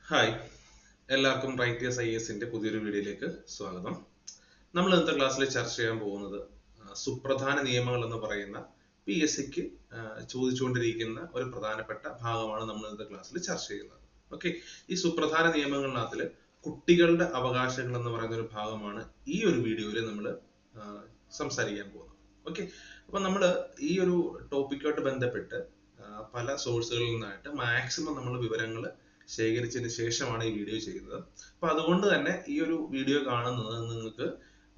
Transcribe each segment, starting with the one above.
Hi, എല്ലാവർക്കും writers IASന്റെ പുതിയൊരു വീഡിയോയിലേക്ക് സ്വാഗതം. നമ്മൾ ഇന്നത്തെ ക്ലാസ്സിൽ ചർച്ച ചെയ്യാൻ പോകുന്നത് സുപ്രധാന നിയമങ്ങൾ എന്ന് പറയുന്ന PSCക്ക് ചോദിച്ചുകൊണ്ടിരിക്കുന്ന ഒരു പ്രധാനപ്പെട്ട ഭാഗമാണ് നമ്മൾ ഇന്നത്തെ ക്ലാസ്സിൽ ചർച്ച ചെയ്യുന്നത്. ഓക്കെ, ഈ സുപ്രധാന നിയമങ്ങളിനകത്തിൽ കുട്ടികളുടെ അവകാശങ്ങൾ എന്ന് പറയുന്ന ഒരു ഭാഗമാണ് ഈ ഒരു വീഡിയോയിൽ നമ്മൾ സംസാരിക്കാൻ പോകുന്നത്. ഓക്കെ, അപ്പൊ നമ്മൾ ഈ ഒരു ടോപ്പിക്കുമായിട്ട് ബന്ധപ്പെട്ട് പല സോഴ്സുകളിൽ നിന്നായിട്ട് മാക്സിമം നമ്മൾ വിവരങ്ങൾ ശേഖരിച്ചതിന് ശേഷമാണ് ഈ വീഡിയോ ചെയ്യുന്നത്. അപ്പൊ അതുകൊണ്ട് തന്നെ ഈ ഒരു വീഡിയോ കാണുന്നത് നിങ്ങൾക്ക്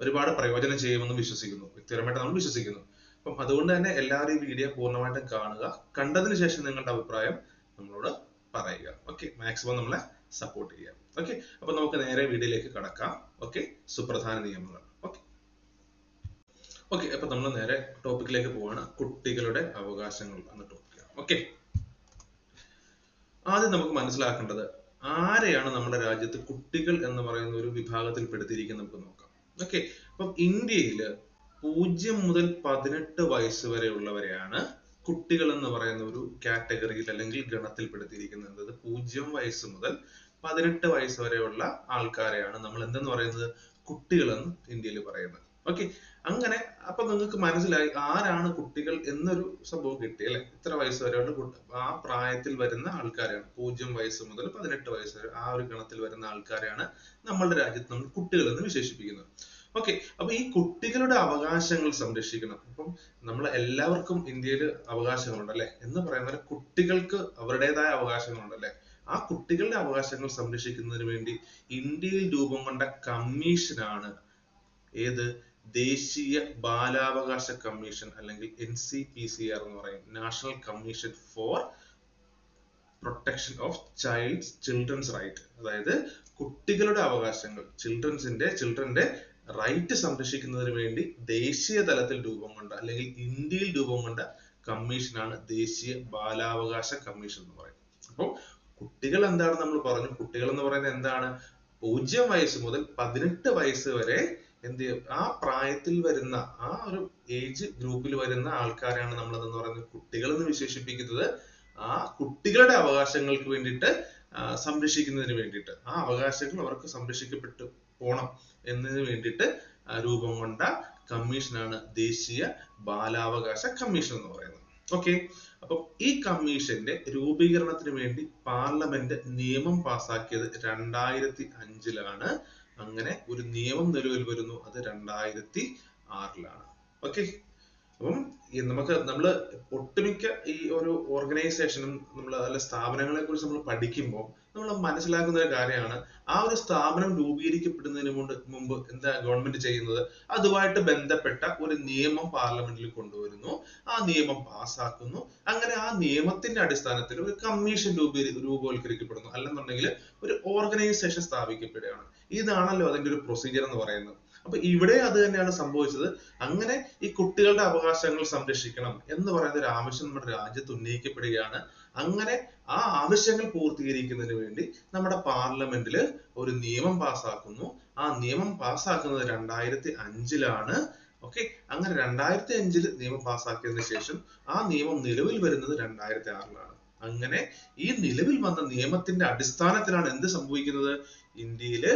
ഒരുപാട് പ്രയോജനം ചെയ്യുമെന്ന് വിശ്വസിക്കുന്നു, വ്യക്തിപരമായിട്ട് നമ്മൾ വിശ്വസിക്കുന്നു. അപ്പം അതുകൊണ്ട് തന്നെ എല്ലാവരും ഈ വീഡിയോ പൂർണ്ണമായിട്ടും കാണുക, കണ്ടതിന് ശേഷം നിങ്ങളുടെ അഭിപ്രായം നമ്മളോട് പറയുക. ഓക്കെ, മാക്സിമം നമ്മളെ സപ്പോർട്ട് ചെയ്യാം. ഓക്കെ, അപ്പൊ നമുക്ക് നേരെ വീഡിയോയിലേക്ക് കടക്കാം. ഓക്കെ, സുപ്രധാന നിയമങ്ങൾ. ഓക്കെ, അപ്പൊ നമ്മൾ നേരെ ടോപ്പിക്കിലേക്ക് പോവാണ്. കുട്ടികളുടെ അവകാശങ്ങൾ എന്ന ടോപ്പിക്കാണ്. ഓക്കെ, ആദ്യം നമുക്ക് മനസ്സിലാക്കേണ്ടത് ആരെയാണ് നമ്മുടെ രാജ്യത്ത് കുട്ടികൾ എന്ന് പറയുന്ന ഒരു വിഭാഗത്തിൽ പെടുത്തിയിരിക്കുന്നത് നമുക്ക് നോക്കാം. ഓക്കെ, അപ്പം ഇന്ത്യയില് 0 മുതൽ 18 വയസ്സ് വരെയുള്ളവരെയാണ് കുട്ടികൾ എന്ന് പറയുന്ന ഒരു കാറ്റഗറിയിൽ അല്ലെങ്കിൽ ഗണത്തിൽ പെടുത്തിയിരിക്കുന്നത്. 0 വയസ്സ് മുതൽ 18 വയസ്സ് വരെയുള്ള ആൾക്കാരെയാണ് നമ്മൾ എന്തെന്ന് പറയുന്നത്, കുട്ടികളെന്ന് ഇന്ത്യയിൽ പറയുന്നത്. ഓക്കെ, അങ്ങനെ അപ്പൊ നിങ്ങൾക്ക് മനസ്സിലായി ആരാണ് കുട്ടികൾ എന്നൊരു സംഭവം കിട്ടി അല്ലെ. ഇത്ര വയസ്സ് വരെയുള്ള ആ പ്രായത്തിൽ വരുന്ന ആൾക്കാരെയാണ്, 0 വയസ്സ് മുതൽ 18 വയസ്സ് വരെ ആ ഒരു ഗണത്തിൽ വരുന്ന ആൾക്കാരെയാണ് നമ്മളുടെ രാജ്യത്ത് നമ്മൾ കുട്ടികൾ എന്ന് വിശേഷിപ്പിക്കുന്നത്. ഓക്കെ, അപ്പൊ ഈ കുട്ടികളുടെ അവകാശങ്ങൾ സംരക്ഷിക്കണം. അപ്പം നമ്മൾ എല്ലാവർക്കും ഇന്ത്യയിൽ അവകാശങ്ങളുണ്ട് അല്ലെ എന്ന് പറയുന്നത്, കുട്ടികൾക്ക് അവരുടേതായ അവകാശങ്ങളുണ്ട്. ആ കുട്ടികളുടെ അവകാശങ്ങൾ സംരക്ഷിക്കുന്നതിന് വേണ്ടി ഇന്ത്യയിൽ രൂപം കൊണ്ട കമ്മീഷനാണ് ഏത്, ദേശീയ ബാലാവകാശ കമ്മീഷൻ അല്ലെങ്കിൽ NCPCR എന്ന് പറയും, national commission for protection of children's right. അതായത് കുട്ടികളുടെ അവകാശങ്ങൾ, ചിൽഡ്രന്റെ റൈറ്റ് സംരക്ഷിക്കുന്നതിന് വേണ്ടി ദേശീയ തലത്തിൽ രൂപം കൊണ്ട അല്ലെങ്കിൽ ഇന്ത്യയിൽ രൂപം കൊണ്ട കമ്മീഷനാണ് ദേശീയ ബാലാവകാശ കമ്മീഷൻ എന്ന് പറയുന്നത്. അപ്പോൾ കുട്ടികൾ എന്താണ് നമ്മൾ പറഞ്ഞു, കുട്ടികൾ എന്ന് പറയുന്നത് എന്താണ്, 0 വയസ്സ് മുതൽ 18 വയസ്സ് വരെ എന്ത് ചെയ്യും, ആ പ്രായത്തിൽ വരുന്ന ആ ഒരു ഏജ് ഗ്രൂപ്പിൽ വരുന്ന ആൾക്കാരാണ് നമ്മൾ എന്ന് പറയുന്നത് കുട്ടികൾ എന്ന് വിശേഷിപ്പിക്കുന്നത്. ആ കുട്ടികളുടെ അവകാശങ്ങൾക്ക് വേണ്ടിയിട്ട് സംരക്ഷിക്കുന്നതിന് വേണ്ടിയിട്ട്, ആ അവകാശങ്ങൾ അവർക്ക് സംരക്ഷിക്കപ്പെട്ടു പോണം എന്നതിന് വേണ്ടിയിട്ട് രൂപം കൊണ്ട കമ്മീഷനാണ് ദേശീയ ബാലാവകാശ കമ്മീഷൻ എന്ന് പറയുന്നത്. ഓക്കെ, അപ്പൊ ഈ കമ്മീഷന്റെ രൂപീകരണത്തിന് വേണ്ടി പാർലമെന്റ് നിയമം പാസാക്കിയത് 2005-ലാണ്. അങ്ങനെ ഒരു നിയമം നിലവിൽ വരുന്നു, അത് 2006-ലാണ്. ഓക്കെ, അപ്പം നമ്മള് ഒട്ടുമിക്ക ഈ ഒരു ഓർഗനൈസേഷനും അല്ല സ്ഥാപനങ്ങളെ കുറിച്ച് നമ്മൾ പഠിക്കുമ്പോൾ നമ്മൾ മനസ്സിലാക്കുന്ന ഒരു കാര്യമാണ്, ആ ഒരു സ്ഥാപനം രൂപീകരിക്കപ്പെടുന്നതിന് മുമ്പ് എന്താ ഗവൺമെന്റ് ചെയ്യുന്നത്, അതുമായിട്ട് ബന്ധപ്പെട്ട ഒരു നിയമം പാർലമെന്റിൽ കൊണ്ടുവരുന്നു, ആ നിയമം പാസ്സാക്കുന്നു. അങ്ങനെ ആ നിയമത്തിന്റെ അടിസ്ഥാനത്തിൽ ഒരു കമ്മീഷൻ രൂപവൽക്കരിക്കപ്പെടുന്നു, അല്ലെന്നുണ്ടെങ്കിൽ ഒരു ഓർഗനൈസേഷൻ സ്ഥാപിക്കപ്പെടുകയാണ്. ഇതാണല്ലോ അതിന്റെ ഒരു പ്രൊസീജിയർ എന്ന് പറയുന്നത്. അപ്പൊ ഇവിടെ അത് തന്നെയാണ് സംഭവിച്ചത്. അങ്ങനെ ഈ കുട്ടികളുടെ അവകാശങ്ങൾ സംരക്ഷിക്കണം എന്ന് പറയുന്ന ഒരു ആവശ്യം നമ്മുടെ രാജ്യത്ത് ഉന്നയിക്കപ്പെടുകയാണ്. അങ്ങനെ ആ ആവശ്യങ്ങൾ പൂർത്തീകരിക്കുന്നതിന് വേണ്ടി നമ്മുടെ പാർലമെന്റിൽ ഒരു നിയമം പാസ്സാക്കുന്നു. ആ നിയമം പാസ്സാക്കുന്നത് 2005-ലാണ്. ഓക്കെ, അങ്ങനെ 2005-ൽ നിയമം പാസ്സാക്കിയതിനു ശേഷം ആ നിയമം നിലവിൽ വരുന്നത് 2006-ലാണ്. അങ്ങനെ ഈ നിലവിൽ വന്ന നിയമത്തിന്റെ അടിസ്ഥാനത്തിലാണ് എന്ത് സംഭവിക്കുന്നത്, ഇന്ത്യയില്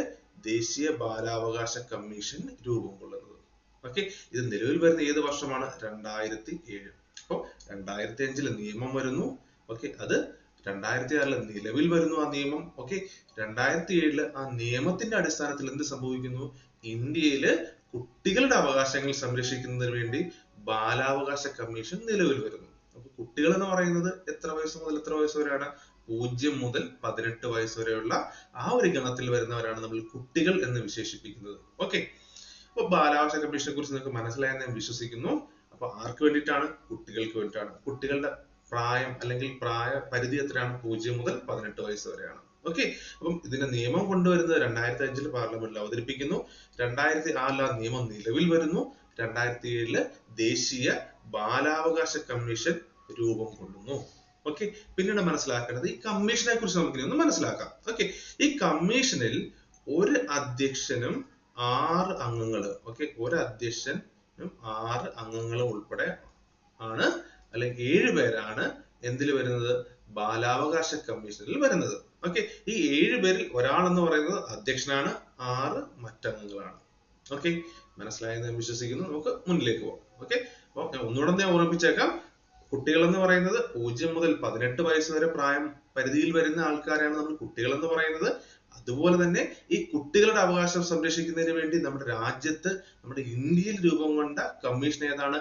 ദേശീയ ബാലാവകാശ കമ്മീഷൻ രൂപം കൊള്ളുന്നത്. ഓക്കെ, ഇത് നിലവിൽ വരുന്ന ഏത് വർഷമാണ്, 2007. അപ്പൊ 2005-ല് നിയമം വരുന്നു. ഓക്കെ, അത് 2006-ല് നിലവിൽ വരുന്നു ആ നിയമം. ഓക്കെ, 2007-ല് ആ നിയമത്തിന്റെ അടിസ്ഥാനത്തിൽ എന്ത് സംഭവിക്കുന്നു, ഇന്ത്യയില് കുട്ടികളുടെ അവകാശങ്ങൾ സംരക്ഷിക്കുന്നതിന് വേണ്ടി ബാലാവകാശ കമ്മീഷൻ നിലവിൽ വരുന്നു. അപ്പൊ കുട്ടികൾ എന്ന് പറയുന്നത് എത്ര വയസ്സ് മുതൽ എത്ര വയസ്സ് വരെയാണ്, 0 മുതൽ 18 വയസ്സ് വരെയുള്ള ആ ഒരു ഗണത്തിൽ വരുന്നവരാണ് നമ്മൾ കുട്ടികൾ എന്ന് വിശേഷിപ്പിക്കുന്നത്. ഓക്കെ, അപ്പൊ ബാലാവകാശ കമ്മീഷനെ കുറിച്ച് നിങ്ങൾക്ക് മനസ്സിലായെന്ന് ഞാൻ വിശ്വസിക്കുന്നു. അപ്പൊ ആർക്ക് വേണ്ടിയിട്ടാണ്, കുട്ടികൾക്ക് വേണ്ടിയിട്ടാണ്. കുട്ടികളുടെ പ്രായം അല്ലെങ്കിൽ പ്രായ പരിധി എത്രയാണ്, 0 മുതൽ 18 വയസ്സ് വരെയാണ്. ഓക്കെ, അപ്പം ഇതിന്റെ നിയമം കൊണ്ടുവരുന്നത് 2005-ല് പാർലമെന്റിൽ അവതരിപ്പിക്കുന്നു. 2006-ൽ ആ നിയമം നിലവിൽ വരുന്നു. 2007-ല് ദേശീയ ബാലാവകാശ കമ്മീഷൻ രൂപം കൊള്ളുന്നു. ഓക്കെ, പിന്നീട് മനസ്സിലാക്കേണ്ടത് ഈ കമ്മീഷനെ കുറിച്ച് നമുക്ക് ഒന്ന് മനസ്സിലാക്കാം. ഓക്കെ, ഈ കമ്മീഷനിൽ ഒരു അധ്യക്ഷനും 6 അംഗങ്ങള്, ഓക്കെ, ഒരു അധ്യക്ഷനും 6 അംഗങ്ങളും ഉൾപ്പെടെ ആണ്, അല്ലെങ്കിൽ 7 പേരാണ് എന്തിൽ വരുന്നത്, ബാലാവകാശ കമ്മീഷനിൽ വരുന്നത്. ഓക്കെ, ഈ 7 പേരിൽ ഒരാൾ എന്ന് പറയുന്നത് അധ്യക്ഷനാണ്, 6 മറ്റംഗങ്ങളാണ്. ഓക്കെ, മനസ്സിലായെന്ന് ഞാൻ വിശ്വസിക്കുന്നു. നമുക്ക് മുന്നിലേക്ക് പോകാം. ഓക്കെ, അപ്പൊ ഞാൻ ഒന്നുകൂടെ ഞാൻ ഓർമ്മിപ്പിച്ചേക്കാം. കുട്ടികൾ എന്ന് പറയുന്നത് 0 മുതൽ 18 വയസ്സ് വരെ പ്രായം പരിധിയിൽ വരുന്ന ആൾക്കാരാണ് നമ്മൾ കുട്ടികൾ എന്ന് പറയുന്നത്. അതുപോലെ തന്നെ ഈ കുട്ടികളുടെ അവകാശം സംരക്ഷിക്കുന്നതിന് വേണ്ടി നമ്മുടെ രാജ്യത്ത്, നമ്മുടെ ഇന്ത്യയിൽ രൂപം കൊണ്ട കമ്മീഷൻ ഏതാണ്?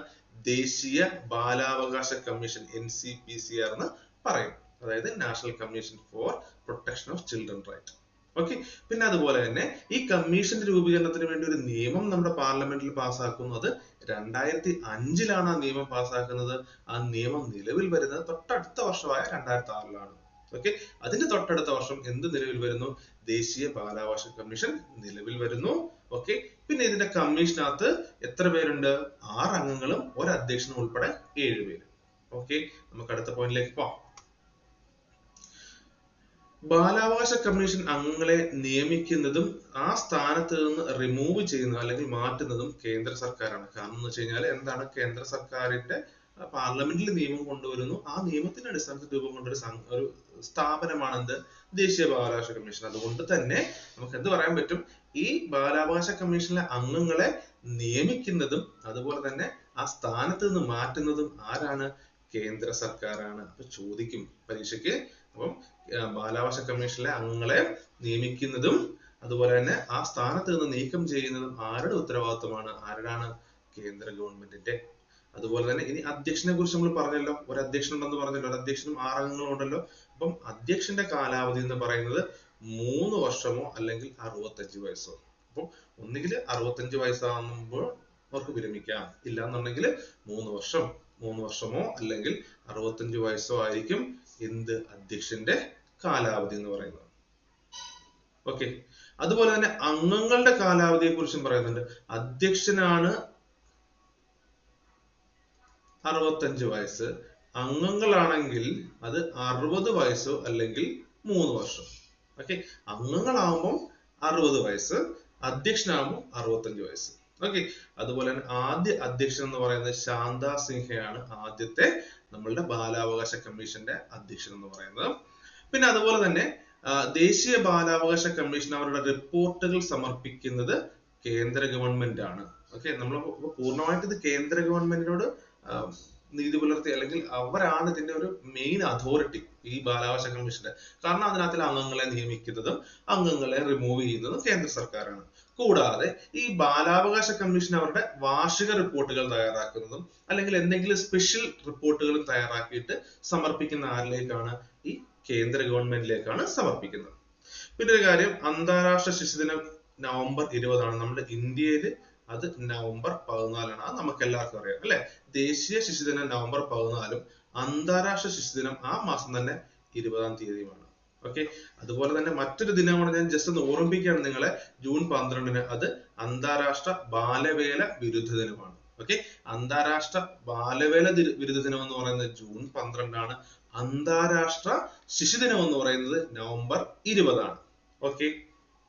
ദേശീയ ബാലാവകാശ കമ്മീഷൻ, NCPCR എന്ന് പറയും. അതായത് national commission for protection of children right. Okay, പിന്നെ അതുപോലെ തന്നെ ഈ കമ്മീഷന്റെ രൂപീകരണത്തിന് വേണ്ടി ഒരു നിയമം നമ്മുടെ പാർലമെന്റിൽ പാസ്സാക്കുന്നത് 2005 ആ നിയമം പാസ്സാക്കുന്നത്. ആ നിയമം നിലവിൽ വരുന്നത് തൊട്ടടുത്ത വർഷമായ 2006 ഓക്കെ, അതിന്റെ തൊട്ടടുത്ത വർഷം എന്ത് നിലവിൽ വരുന്നു? ദേശീയ ബാലാവകാശ കമ്മീഷൻ നിലവിൽ വരുന്നു. ഓക്കെ, പിന്നെ ഇതിന്റെ കമ്മീഷനകത്ത് എത്ര പേരുണ്ട്? 6 അംഗങ്ങളും ഒരു അധ്യക്ഷനും ഉൾപ്പെടെ 7 പേര്. ഓക്കെ, നമുക്ക് അടുത്ത പോയിന്റിലേക്ക് പോവാം. ബാലാവകാശ കമ്മീഷൻ അംഗങ്ങളെ നിയമിക്കുന്നതും ആ സ്ഥാനത്ത് നിന്ന് റിമൂവ് ചെയ്യുന്നതും അല്ലെങ്കിൽ മാറ്റുന്നതും കേന്ദ്ര സർക്കാരാണ്. കാരണം എന്ന് വെച്ച് കഴിഞ്ഞാൽ എന്താണ്? കേന്ദ്ര സർക്കാരിന്റെ പാർലമെന്റിൽ നിയമം കൊണ്ടുവരുന്നു. ആ നിയമത്തിന്റെ അടിസ്ഥാനത്തിൽ രൂപം കൊണ്ട ഒരു സ്ഥാപനമാണ് എന്ത്? ദേശീയ ബാലാവകാശ കമ്മീഷൻ. അതുകൊണ്ട് തന്നെ നമുക്ക് എന്ത് പറയാൻ പറ്റും? ഈ ബാലാവകാശ കമ്മീഷനിലെ അംഗങ്ങളെ നിയമിക്കുന്നതും അതുപോലെ തന്നെ ആ സ്ഥാനത്ത് നിന്ന് മാറ്റുന്നതും ആരാണ്? കേന്ദ്ര സർക്കാരാണ്. അപ്പൊ ചോദിക്കും പരീക്ഷയ്ക്ക്. അപ്പം ബാലാവകാശ കമ്മീഷനിലെ അംഗങ്ങളെ നിയമിക്കുന്നതും അതുപോലെ തന്നെ ആ സ്ഥാനത്ത് നിന്ന് നീക്കം ചെയ്യുന്നതും ആരുടെ ഉത്തരവാദിത്വമാണ്? ആരുടെയാണ്? കേന്ദ്ര ഗവൺമെന്റിന്റെ. അതുപോലെ തന്നെ ഇനി അധ്യക്ഷനെ കുറിച്ച് നമ്മൾ പറഞ്ഞല്ലോ, ഒരു അധ്യക്ഷൻ ഉണ്ടെന്ന് പറഞ്ഞല്ലോ, ഒരു അധ്യക്ഷനും 6 അംഗങ്ങളും ഉണ്ടല്ലോ. അപ്പം അധ്യക്ഷന്റെ കാലാവധി എന്ന് പറയുന്നത് 3 വർഷമോ അല്ലെങ്കിൽ 65 വയസ്സോ. അപ്പം ഒന്നുകിൽ 65 വയസ്സാകുമ്പോൾ അവർക്ക് വിരമിക്കാം, ഇല്ലാന്നുണ്ടെങ്കിൽ 3 വർഷമോ അല്ലെങ്കിൽ 65 വയസ്സോ ആയിരിക്കും എന്ത്? അധ്യക്ഷന്റെ കാലാവധി എന്ന് പറയുന്നത്. ഓക്കെ, അതുപോലെ തന്നെ അംഗങ്ങളുടെ കാലാവധിയെ കുറിച്ചും പറയുന്നുണ്ട്. അധ്യക്ഷനാണ് 65 വയസ്സ്, അംഗങ്ങളാണെങ്കിൽ അത് 60 വയസ്സോ അല്ലെങ്കിൽ 3 വർഷം. ഓക്കെ, അംഗങ്ങളാവുമ്പോൾ 60 വയസ്സ്, അധ്യക്ഷനാകുമ്പോൾ 65 വയസ്സ്. ഓക്കെ, അതുപോലെ തന്നെ ആദ്യ അധ്യക്ഷൻ എന്ന് പറയുന്നത് ശാന്ത സിൻഹയാണ് ആദ്യത്തെ നമ്മളുടെ ബാലാവകാശ കമ്മീഷന്റെ അധ്യക്ഷൻ എന്ന് പറയുന്നത്. പിന്നെ അതുപോലെ തന്നെ ദേശീയ ബാലാവകാശ കമ്മീഷൻ അവരുടെ റിപ്പോർട്ടുകൾ സമർപ്പിക്കുന്നത് കേന്ദ്ര ഗവൺമെന്റ് ആണ്. ഓക്കെ, നമ്മൾ പൂർണ്ണമായിട്ട് ഇത് കേന്ദ്ര ഗവൺമെന്റിനോട് നീതി പുലർത്തി അല്ലെങ്കിൽ അവരാണ് ഇതിന്റെ ഒരു മെയിൻ അതോറിറ്റി ഈ ബാലാവകാശ കമ്മീഷന്റെ. കാരണം അതിനകത്തിൽ അംഗങ്ങളെ നിയമിക്കുന്നതും അംഗങ്ങളെ റിമൂവ് ചെയ്യുന്നതും കേന്ദ്ര സർക്കാരാണ്. കൂടാതെ ഈ ബാലാവകാശ കമ്മീഷൻ അവരുടെ വാർഷിക റിപ്പോർട്ടുകൾ തയ്യാറാക്കുന്നതും അല്ലെങ്കിൽ എന്തെങ്കിലും സ്പെഷ്യൽ റിപ്പോർട്ടുകളും തയ്യാറാക്കിയിട്ട് സമർപ്പിക്കുന്ന ആരിലേക്കാണ്? ഈ കേന്ദ്ര ഗവൺമെന്റിലേക്കാണ് സമർപ്പിക്കുന്നത്. പിന്നെ ഒരു കാര്യം, അന്താരാഷ്ട്ര ശിശുദിനം നവംബർ 20 നമ്മുടെ ഇന്ത്യയിൽ അത് നവംബർ 14 അത് നമുക്ക് എല്ലാവർക്കും അറിയാം അല്ലെ? ദേശീയ ശിശുദിനം നവംബർ 14 അന്താരാഷ്ട്ര ശിശുദിനം ആ മാസം തന്നെ 20 തീയതിയുമാണ്. ഓക്കെ, അതുപോലെ തന്നെ മറ്റൊരു ദിനമാണ്, ഞാൻ ജസ്റ്റ് ഒന്ന് ഓർമ്മിപ്പിക്കുകയാണ് നിങ്ങളെ, ജൂൺ 12 അത് അന്താരാഷ്ട്ര ബാലവേല വിരുദ്ധ ദിനമാണ്. ഓക്കെ, അന്താരാഷ്ട്ര ബാലവേല വിരുദ്ധ ദിനം എന്ന് പറയുന്നത് ജൂൺ 12 അന്താരാഷ്ട്ര ശിശുദിനം എന്ന് പറയുന്നത് നവംബർ 20 ഓക്കെ,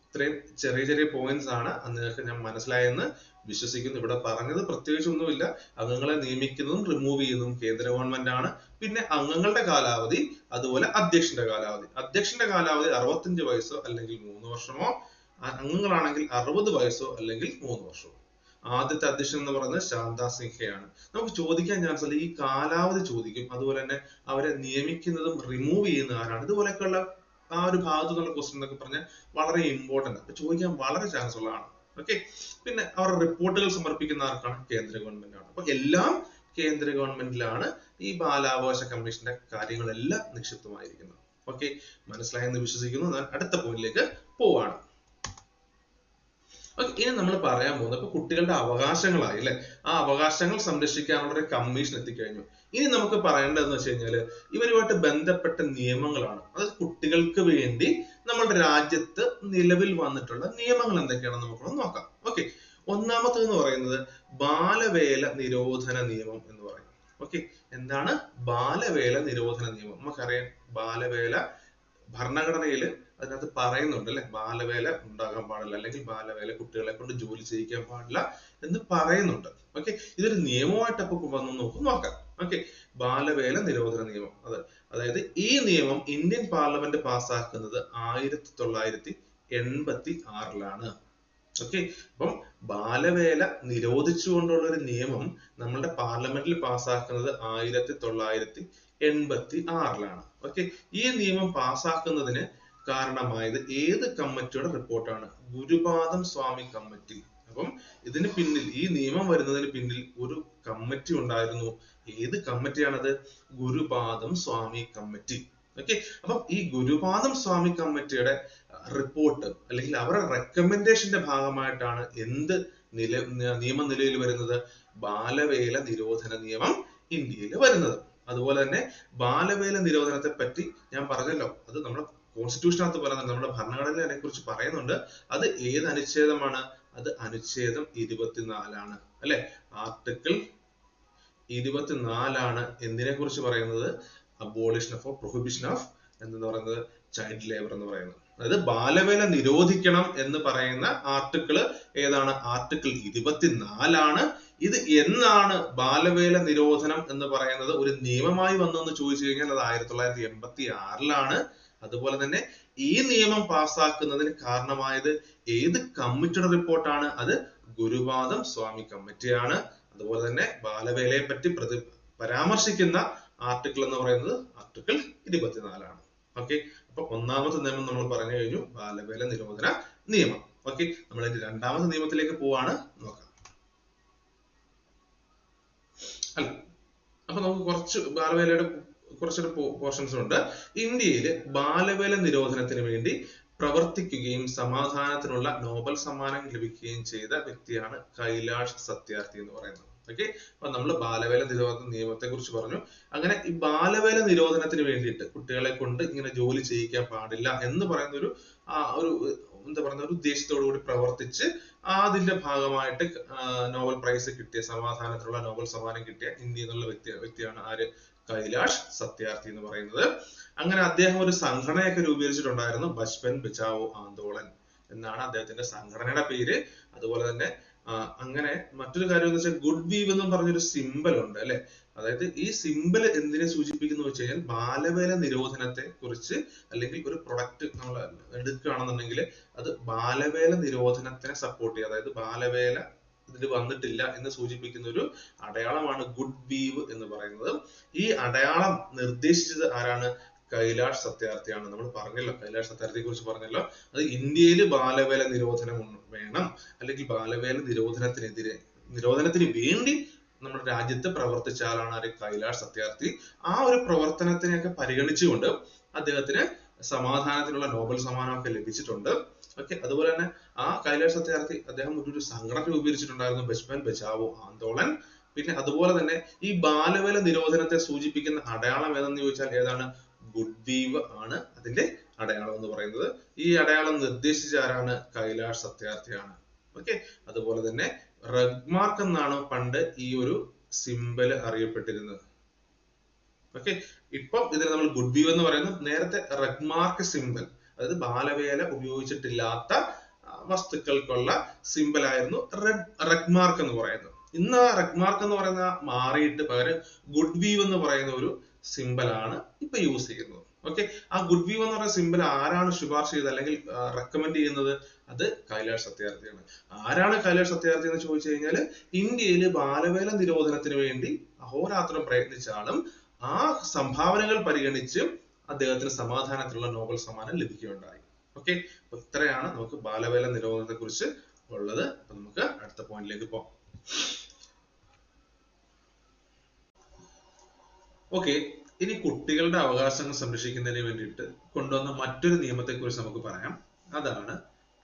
ഇത്രയും ചെറിയ ചെറിയ പോയിന്റ്സ് ആണ് നിങ്ങൾക്ക് ഞാൻ മനസ്സിലായെന്ന് വിശ്വസിക്കുന്നു. ഇവിടെ പറഞ്ഞത് പ്രത്യേകിച്ച് ഒന്നുമില്ല. അംഗങ്ങളെ നിയമിക്കുന്നതും റിമൂവ് ചെയ്യുന്നതും കേന്ദ്ര ഗവൺമെന്റ് ആണ്. പിന്നെ അംഗങ്ങളുടെ കാലാവധി അതുപോലെ അധ്യക്ഷന്റെ കാലാവധി. അധ്യക്ഷന്റെ കാലാവധി 65 വയസ്സോ അല്ലെങ്കിൽ 3 വർഷമോ, അംഗങ്ങളാണെങ്കിൽ 60 വയസ്സോ അല്ലെങ്കിൽ 3 വർഷമോ. ആദ്യത്തെ അധ്യക്ഷൻ എന്ന് പറയുന്നത് ശാന്ത സിൻഹയാണ്. നമുക്ക് ചോദിക്കാൻ ചാൻസ് ഉള്ള ഈ കാലാവധി ചോദിക്കും. അതുപോലെ തന്നെ അവരെ നിയമിക്കുന്നതും റിമൂവ് ചെയ്യുന്ന ആരാണ്? ഇതുപോലെയൊക്കെയുള്ള ആ ഒരു ഭാഗത്തു നിന്നുള്ള ക്വസ്റ്റ്യൻ എന്നൊക്കെ പറഞ്ഞാൽ വളരെ ഇമ്പോർട്ടന്റ് ആണ്, ചോദിക്കാൻ വളരെ ചാൻസ് ഉള്ളതാണ്. ഓക്കെ, പിന്നെ അവരുടെ റിപ്പോർട്ടുകൾ സമർപ്പിക്കുന്ന ആർക്കാണ്? കേന്ദ്ര ഗവൺമെന്റ് ആണ്. അപ്പൊ എല്ലാം കേന്ദ്ര ഗവൺമെന്റിലാണ് ഈ ബാലാവകാശ കമ്മീഷന്റെ കാര്യങ്ങളെല്ലാം നിക്ഷിപ്തമായിരിക്കുന്നത്. ഓക്കെ, മനസ്സിലായെന്ന് വിശ്വസിക്കുന്നു. ഞാൻ അടുത്ത പോയിന്റിലേക്ക് പോവാണ്. ഇനി നമ്മൾ പറയാൻ പോകുന്നത് ഇപ്പൊ കുട്ടികളുടെ അവകാശങ്ങളായി അല്ലെ? ആ അവകാശങ്ങൾ സംരക്ഷിക്കാനുള്ള ഒരു കമ്മീഷൻ എത്തിക്കഴിഞ്ഞു. ഇനി നമുക്ക് പറയേണ്ടതെന്ന് വെച്ച് കഴിഞ്ഞാല് ഇവരുമായിട്ട് ബന്ധപ്പെട്ട നിയമങ്ങളാണ്. അതായത് കുട്ടികൾക്ക് വേണ്ടി നമ്മുടെ രാജ്യത്ത് നിലവിൽ വന്നിട്ടുള്ള നിയമങ്ങൾ എന്തൊക്കെയാണെന്ന് നമുക്കൊന്ന് നോക്കാം. ഓക്കെ, ഒന്നാമത്തേന്ന് പറയുന്നത് ബാലവേല നിരോധന നിയമം എന്ന് പറയും. ഓക്കെ, എന്താണ് ബാലവേല നിരോധന നിയമം? നമുക്കറിയാം ബാലവേല ഭരണഘടനയിൽ അതിനകത്ത് പറയുന്നുണ്ട് അല്ലെ, ബാലവേല ഉണ്ടാകാൻ പാടില്ല അല്ലെങ്കിൽ ബാലവേല കുട്ടികളെ കൊണ്ട് ജോലി ചെയ്യിക്കാൻ പാടില്ല എന്ന് പറയുന്നുണ്ട്. ഓക്കെ, ഇതൊരു നിയമമായിട്ട് അപ്പൊ വന്നു നോക്കാം. ഓക്കെ, ബാലവേല നിരോധന നിയമം. അതായത് ഈ നിയമം ഇന്ത്യൻ പാർലമെന്റ് പാസ്സാക്കുന്നത് 1986-ലാണ്. ഓക്കെ, അപ്പം ബാലവേല നിരോധിച്ചുകൊണ്ടുള്ള ഒരു നിയമം നമ്മളുടെ പാർലമെന്റിൽ പാസ്സാക്കുന്നത് 1986-ലാണ്. ഓക്കെ, ഈ നിയമം പാസ്സാക്കുന്നതിന് കാരണമായത് ഏത് കമ്മിറ്റിയുടെ റിപ്പോർട്ടാണ്? ഗുരുപാദം സ്വാമി കമ്മിറ്റി. അപ്പം ഇതിന് പിന്നിൽ, ഈ നിയമം വരുന്നതിന് പിന്നിൽ ഒരു കമ്മിറ്റി ഉണ്ടായിരുന്നു. ഏത് കമ്മിറ്റിയാണത്? ഗുരുപാദം സ്വാമി കമ്മിറ്റി. ഓക്കെ, അപ്പം ഈ ഗുരുപാദം സ്വാമി കമ്മിറ്റിയുടെ റിപ്പോർട്ട് അല്ലെങ്കിൽ അവരുടെ റെക്കമെൻഡേഷന്റെ ഭാഗമായിട്ടാണ് എന്ത് നിയമം നിലവിൽ വരുന്നത്? ബാലവേല നിരോധന നിയമം ഇന്ത്യയിൽ വരുന്നത്. അതുപോലെ തന്നെ ബാലവേല നിരോധനത്തെ പറ്റി ഞാൻ പറഞ്ഞല്ലോ, അത് നമ്മുടെ കോൺസ്റ്റിറ്റ്യൂഷനകത്ത് പറയുന്നുണ്ട്, നമ്മുടെ ഭരണഘടനയിൽ അതിനെ കുറിച്ച് പറയുന്നുണ്ട്. അത് ഏത് അനുച്ഛേദമാണ്? അത് അനുച്ഛേദം 24 അല്ലെ? ആർട്ടിക്കിൾ 24 എന്തിനെ കുറിച്ച് പറയുന്നത്? അബോളിഷൻ ഓഫ് പ്രൊഹിബിഷൻ ഓഫ് എന്ന് പറയുന്നത് ചൈൽഡ് ലേബർ എന്ന് പറയുന്നത്. അതായത് ബാലവേല നിരോധിക്കണം എന്ന് പറയുന്ന ആർട്ടിക്കിള് ഏതാണ്? ആർട്ടിക്കിൾ 24. ഇത് എന്നാണ് ബാലവേല നിരോധനം എന്ന് പറയുന്നത് ഒരു നിയമമായി വന്നതെന്ന് ചോദിച്ചു കഴിഞ്ഞാൽ അത് 1986-ലാണ്. അതുപോലെ തന്നെ ഈ നിയമം പാസ്സാക്കുന്നതിന് കാരണമായത് ഏത് കമ്മിറ്റിയുടെ റിപ്പോർട്ടാണ്? അത് ഗുരുപാദം സ്വാമി കമ്മിറ്റിയാണ്. അതുപോലെ തന്നെ ബാലവേലയെ പറ്റി പരാമർശിക്കുന്ന ആർട്ടിക്കിൾ എന്ന് പറയുന്നത് ആർട്ടിക്കിൾ 24-ആണ്. ഓക്കെ, അപ്പൊ ഒന്നാമത്തെ നിയമം നമ്മൾ പറഞ്ഞു കഴിഞ്ഞു, ബാലവേല നിരോധന നിയമം. ഓക്കെ, നമ്മൾ ഇനി രണ്ടാമത്തെ നിയമത്തിലേക്ക് പോവാണ്, നോക്കാം. അല്ല, അപ്പൊ നമുക്ക് കുറച്ച് ബാലവേലയുടെ കുറച്ചൊരു പോർഷൻസ് ഉണ്ട്. ഇന്ത്യയിൽ ബാലവേല നിരോധനത്തിന് വേണ്ടി പ്രവർത്തിക്കുകയും സമാധാനത്തിനുള്ള നോബൽ സമ്മാനം ലഭിക്കുകയും ചെയ്ത വ്യക്തിയാണ് കൈലാഷ് സത്യാർത്ഥി എന്ന് പറയുന്നത്. ഓക്കെ, അപ്പൊ നമ്മൾ ബാലവേല നിരോധന നിയമത്തെ കുറിച്ച് പറഞ്ഞു. അങ്ങനെ ഈ ബാലവേല നിരോധനത്തിന് വേണ്ടിയിട്ട് കുട്ടികളെ കൊണ്ട് ഇങ്ങനെ ജോലി ചെയ്യിക്കാൻ പാടില്ല എന്ന് പറയുന്ന ഒരു എന്താ പറയുന്ന ഒരു ഉദ്ദേശത്തോടു കൂടി പ്രവർത്തിച്ച് അതിന്റെ ഭാഗമായിട്ട് നോബൽ പ്രൈസ് കിട്ടിയ, സമാധാനത്തിനുള്ള നോബൽ സമ്മാനം കിട്ടിയ ഇന്ത്യ എന്നുള്ള വ്യക്തിയാണ് ആര്? കൈലാഷ് സത്യാർത്ഥി എന്ന് പറയുന്നത്. അങ്ങനെ അദ്ദേഹം ഒരു സംഘടനയൊക്കെ രൂപീകരിച്ചിട്ടുണ്ടായിരുന്നു, ബച്പൻ ബച്ചാവോ ആന്തോളൻ എന്നാണ് അദ്ദേഹത്തിന്റെ സംഘടനയുടെ പേര്. അതുപോലെ തന്നെ അങ്ങനെ മറ്റൊരു കാര്യം എന്ന് വെച്ചാൽ ഗുഡ് വീവ് എന്നും പറഞ്ഞൊരു സിമ്പൽ ഉണ്ട് അല്ലെ? അതായത് ഈ സിമ്പൽ എന്തിനെ സൂചിപ്പിക്കുന്നു വെച്ച് കഴിഞ്ഞാൽ ബാലവേല നിരോധനത്തെ കുറിച്ച്, അല്ലെങ്കിൽ ഒരു പ്രൊഡക്റ്റ് നമ്മൾ എടുക്കുകയാണെന്നുണ്ടെങ്കിൽ അത് ബാലവേല നിരോധനത്തിനെ സപ്പോർട്ട് ചെയ്യുക, അതായത് ബാലവേല ഇതിൽ വന്നിട്ടില്ല എന്ന് സൂചിപ്പിക്കുന്ന ഒരു അടയാളമാണ് ഗുഡ് വീവ് എന്ന് പറയുന്നത്. ഈ അടയാളം നിർദ്ദേശിച്ചത് ആരാണ്? കൈലാഷ് സത്യാർത്ഥിയാണ്. നമ്മൾ പറഞ്ഞല്ലോ, കൈലാഷ് സത്യാർത്ഥിയെ കുറിച്ച് പറഞ്ഞല്ലോ. അത് ഇന്ത്യയിൽ ബാലവേല നിരോധനം വേണം, അല്ലെങ്കിൽ ബാലവേല നിരോധനത്തിന് വേണ്ടി നമ്മുടെ രാജ്യത്ത് പ്രവർത്തിച്ച ആളാണ് ആര്? കൈലാഷ് സത്യാർത്ഥി. ആ ഒരു പ്രവർത്തനത്തിനെയൊക്കെ പരിഗണിച്ചുകൊണ്ട് അദ്ദേഹത്തിന് സമാധാനത്തിനുള്ള നോബൽ സമ്മാനമൊക്കെ ലഭിച്ചിട്ടുണ്ട്. ഓക്കെ, അതുപോലെ തന്നെ ആ കൈലാഷ് സത്യാർത്ഥി അദ്ദേഹം ഒരു സംഘടന രൂപീകരിച്ചിട്ടുണ്ടായിരുന്നു, ബച്പൻ ബച്ചാവോ ആന്തോളൻ. പിന്നെ അതുപോലെ തന്നെ ഈ ബാലവേല നിരോധനത്തെ സൂചിപ്പിക്കുന്ന അടയാളം ഏതെന്ന് ചോദിച്ചാൽ ഏതാണ്? ഗുഡ് വീവ് ആണ് അതിന്റെ അടയാളം എന്ന് പറയുന്നത്. ഈ അടയാളം നിർദ്ദേശിച്ച ആരാണ്? കൈലാഷ് സത്യാർത്ഥിയാണ്. ഓക്കെ, അതുപോലെ തന്നെ റഗ്മാർക്ക് എന്നാണ് പണ്ട് ഈ ഒരു സിമ്പൽ അറിയപ്പെട്ടിരുന്നത്. ഓക്കെ, ഇപ്പം ഇതിനെ നമ്മൾ ഗുഡ് വീവ് എന്ന് പറയുന്നു. നേരത്തെ റഗ്മാർക്ക് സിമ്പൽ, അതായത് ബാലവേല ഉപയോഗിച്ചിട്ടില്ലാത്ത വസ്തുക്കൾക്കുള്ള സിമ്പൽ ആയിരുന്നു റഗ്മാർക്ക് എന്ന് പറയുന്നത്. ഇന്ന് ആ റഗ്മാർക്ക് എന്ന് പറയുന്ന മാറിയിട്ട് പകരം ഗുഡ് വീവ് എന്ന് പറയുന്ന ഒരു സിമ്പലാണ് ഇപ്പൊ യൂസ് ചെയ്യുന്നത്. ഓക്കെ, ആ ഗുഡ് വീവ് എന്ന് പറയുന്ന സിമ്പൽ ആരാണ് ശുപാർശ ചെയ്തത് അല്ലെങ്കിൽ റെക്കമെൻഡ് ചെയ്യുന്നത്? അത് കൈലാഷ് സത്യാർത്ഥിയാണ്. ആരാണ് കൈലാഷ് സത്യാർത്ഥി എന്ന് ചോദിച്ചു കഴിഞ്ഞാൽ ഇന്ത്യയിൽ ബാലവേല നിരോധനത്തിന് വേണ്ടി അഹോരാത്രം പ്രയത്നിച്ച ആളും ആ സംഭാവനകൾ പരിഗണിച്ച് അദ്ദേഹത്തിന് സമാധാനത്തിലുള്ള നോബൽ സമ്മാനം ലഭിക്കുകയുണ്ടായി. ഓക്കെ, ഇത്രയാണ് നമുക്ക് ബാലവേല നിരോധനത്തെ കുറിച്ച് ഉള്ളത്. അപ്പൊ നമുക്ക് അടുത്ത പോയിന്റിലേക്ക് പോകാം. ഓക്കെ, ഇനി കുട്ടികളുടെ അവകാശങ്ങൾ സംരക്ഷിക്കുന്നതിന് വേണ്ടിയിട്ട് കൊണ്ടുവന്ന മറ്റൊരു നിയമത്തെ കുറിച്ച് നമുക്ക് പറയാം. അതാണ്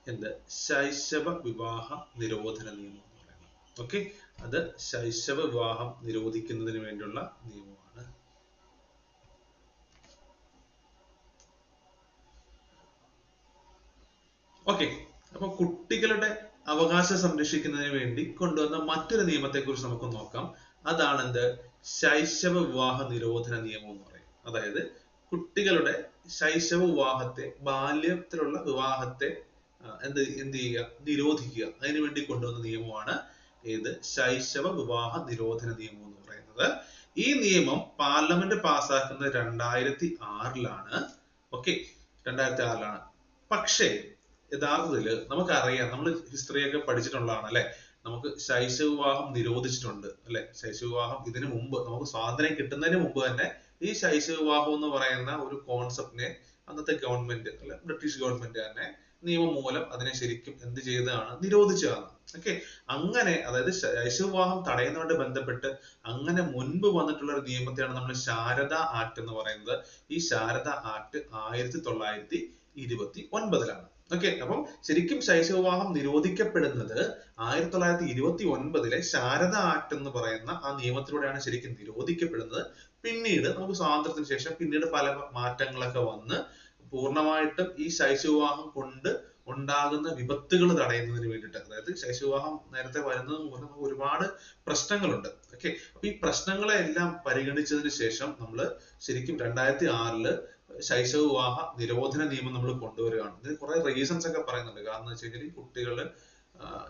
എന്ത്? ശൈശവ വിവാഹ നിരോധന നിയമം എന്ന് പറയുന്നത്. ഓക്കെ, അത് ശൈശവ വിവാഹം നിരോധിക്കുന്നതിന് വേണ്ടിയുള്ള നിയമമാണ്. ഓക്കെ, അപ്പൊ കുട്ടികളുടെ അവകാശം സംരക്ഷിക്കുന്നതിന് വേണ്ടി കൊണ്ടുവന്ന മറ്റൊരു നിയമത്തെ കുറിച്ച് നമുക്ക് നോക്കാം. അതാണ് എന്ത്? ശൈശവ വിവാഹ നിരോധന നിയമം എന്ന് പറയും. അതായത് കുട്ടികളുടെ ശൈശവ വിവാഹത്തെ, ബാല്യത്തിലുള്ള വിവാഹത്തെ എന്ത് ചെയ്യുക? നിരോധിക്കുക. അതിനുവേണ്ടി കൊണ്ടുവന്ന നിയമമാണ് ഏത്? ശൈശവ വിവാഹ നിരോധന നിയമം എന്ന് പറയുന്നത്. ഈ നിയമം പാർലമെന്റ് പാസ്സാക്കുന്നത് 2006-ലാണ്. ഓക്കെ, 2006-ലാണ്. പക്ഷേ യഥാർത്ഥത്തില് നമുക്കറിയാം, നമ്മൾ ഹിസ്റ്ററി ഒക്കെ പഠിച്ചിട്ടുള്ളതാണ് അല്ലെ, നമുക്ക് ശൈശവ വിവാഹം നിരോധിച്ചിട്ടുണ്ട് അല്ലെ. ശൈശവ വിവാഹം ഇതിനു മുമ്പ്, നമുക്ക് സ്വാതന്ത്ര്യം കിട്ടുന്നതിന് മുമ്പ് തന്നെ ഈ ശൈശവ വിവാഹം എന്ന് പറയുന്ന ഒരു കോൺസെപ്റ്റിനെ അന്നത്തെ ഗവൺമെന്റ് അല്ലെ, ബ്രിട്ടീഷ് ഗവൺമെന്റ് തന്നെ നിയമം മൂലം അതിനെ ശരിക്കും എന്ത് ചെയ്തതാണ്, നിരോധിച്ചതാണ്. ഓക്കെ, അങ്ങനെ അതായത് ശൈശവ വിവാഹം തടയുന്നതുമായിട്ട് ബന്ധപ്പെട്ട് അങ്ങനെ മുൻപ് വന്നിട്ടുള്ള ഒരു നിയമത്തെയാണ് നമ്മൾ ശാരദ ആക്ട് എന്ന് പറയുന്നത്. ഈ ശാരദ ആക്ട് 1929-ലാണ്. ഓക്കെ, അപ്പം ശരിക്കും ശൈശവ വിവാഹം നിരോധിക്കപ്പെടുന്നത് 1929-ലെ ശാരദ ആക്ട് എന്ന് പറയുന്ന ആ നിയമത്തിലൂടെയാണ് ശരിക്കും നിരോധിക്കപ്പെടുന്നത്. പിന്നീട് നമുക്ക് സ്വാതന്ത്ര്യത്തിന് ശേഷം പിന്നീട് പല മാറ്റങ്ങളൊക്കെ വന്ന് പൂർണ്ണമായിട്ടും ഈ ശൈശവ വിവാഹം കൊണ്ട് ഉണ്ടാകുന്ന വിപത്തുകൾ തടയുന്നതിന് വേണ്ടിയിട്ട്, അതായത് ശൈശവ വിവാഹം നേരത്തെ വരുന്നത് മൂലം നമുക്ക് ഒരുപാട് പ്രശ്നങ്ങളുണ്ട്. ഓക്കെ, അപ്പൊ ഈ പ്രശ്നങ്ങളെ എല്ലാം പരിഗണിച്ചതിന് ശേഷം നമ്മൾ ശരിക്കും 2006-ല് ശൈശവ വിവാഹ നിരോധന നിയമം നമ്മൾ കൊണ്ടുവരികയാണ്. ഇതിന് കുറെ റീസൺസ് ഒക്കെ പറയുന്നുണ്ട്. കാരണം എന്ന് വെച്ച് കഴിഞ്ഞാൽ കുട്ടികള്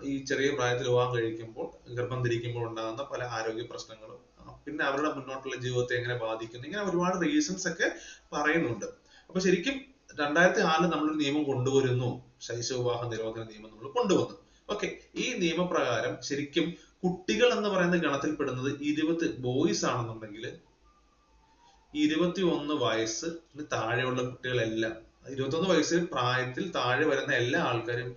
ഈ ചെറിയ പ്രായത്തിൽ വിവാഹം കഴിക്കുമ്പോൾ, ഗർഭം ധരിക്കുമ്പോൾ ഉണ്ടാകുന്ന പല ആരോഗ്യ പ്രശ്നങ്ങളും, പിന്നെ അവരുടെ മുന്നോട്ടുള്ള ജീവിതത്തെ എങ്ങനെ ബാധിക്കുന്നു, ഇങ്ങനെ ഒരുപാട് റീസൺസ് ഒക്കെ പറയുന്നുണ്ട്. അപ്പൊ ശരിക്കും 2006-ല് നമ്മളൊരു നിയമം കൊണ്ടുവരുന്നു, ശൈശവ വിവാഹ നിരോധന നിയമം നമ്മൾ കൊണ്ടുവന്നു. ഓക്കെ, ഈ നിയമപ്രകാരം ശരിക്കും കുട്ടികൾ എന്ന് പറയുന്ന ഗണത്തിൽപ്പെടുന്നത് 20 ബോയ്സ് ആണെന്നുണ്ടെങ്കിൽ 21 വയസ്സിന് താഴെയുള്ള കുട്ടികളെല്ലാം, 21 വയസ്സ് പ്രായത്തിൽ താഴെ വരുന്ന എല്ലാ ആൾക്കാരും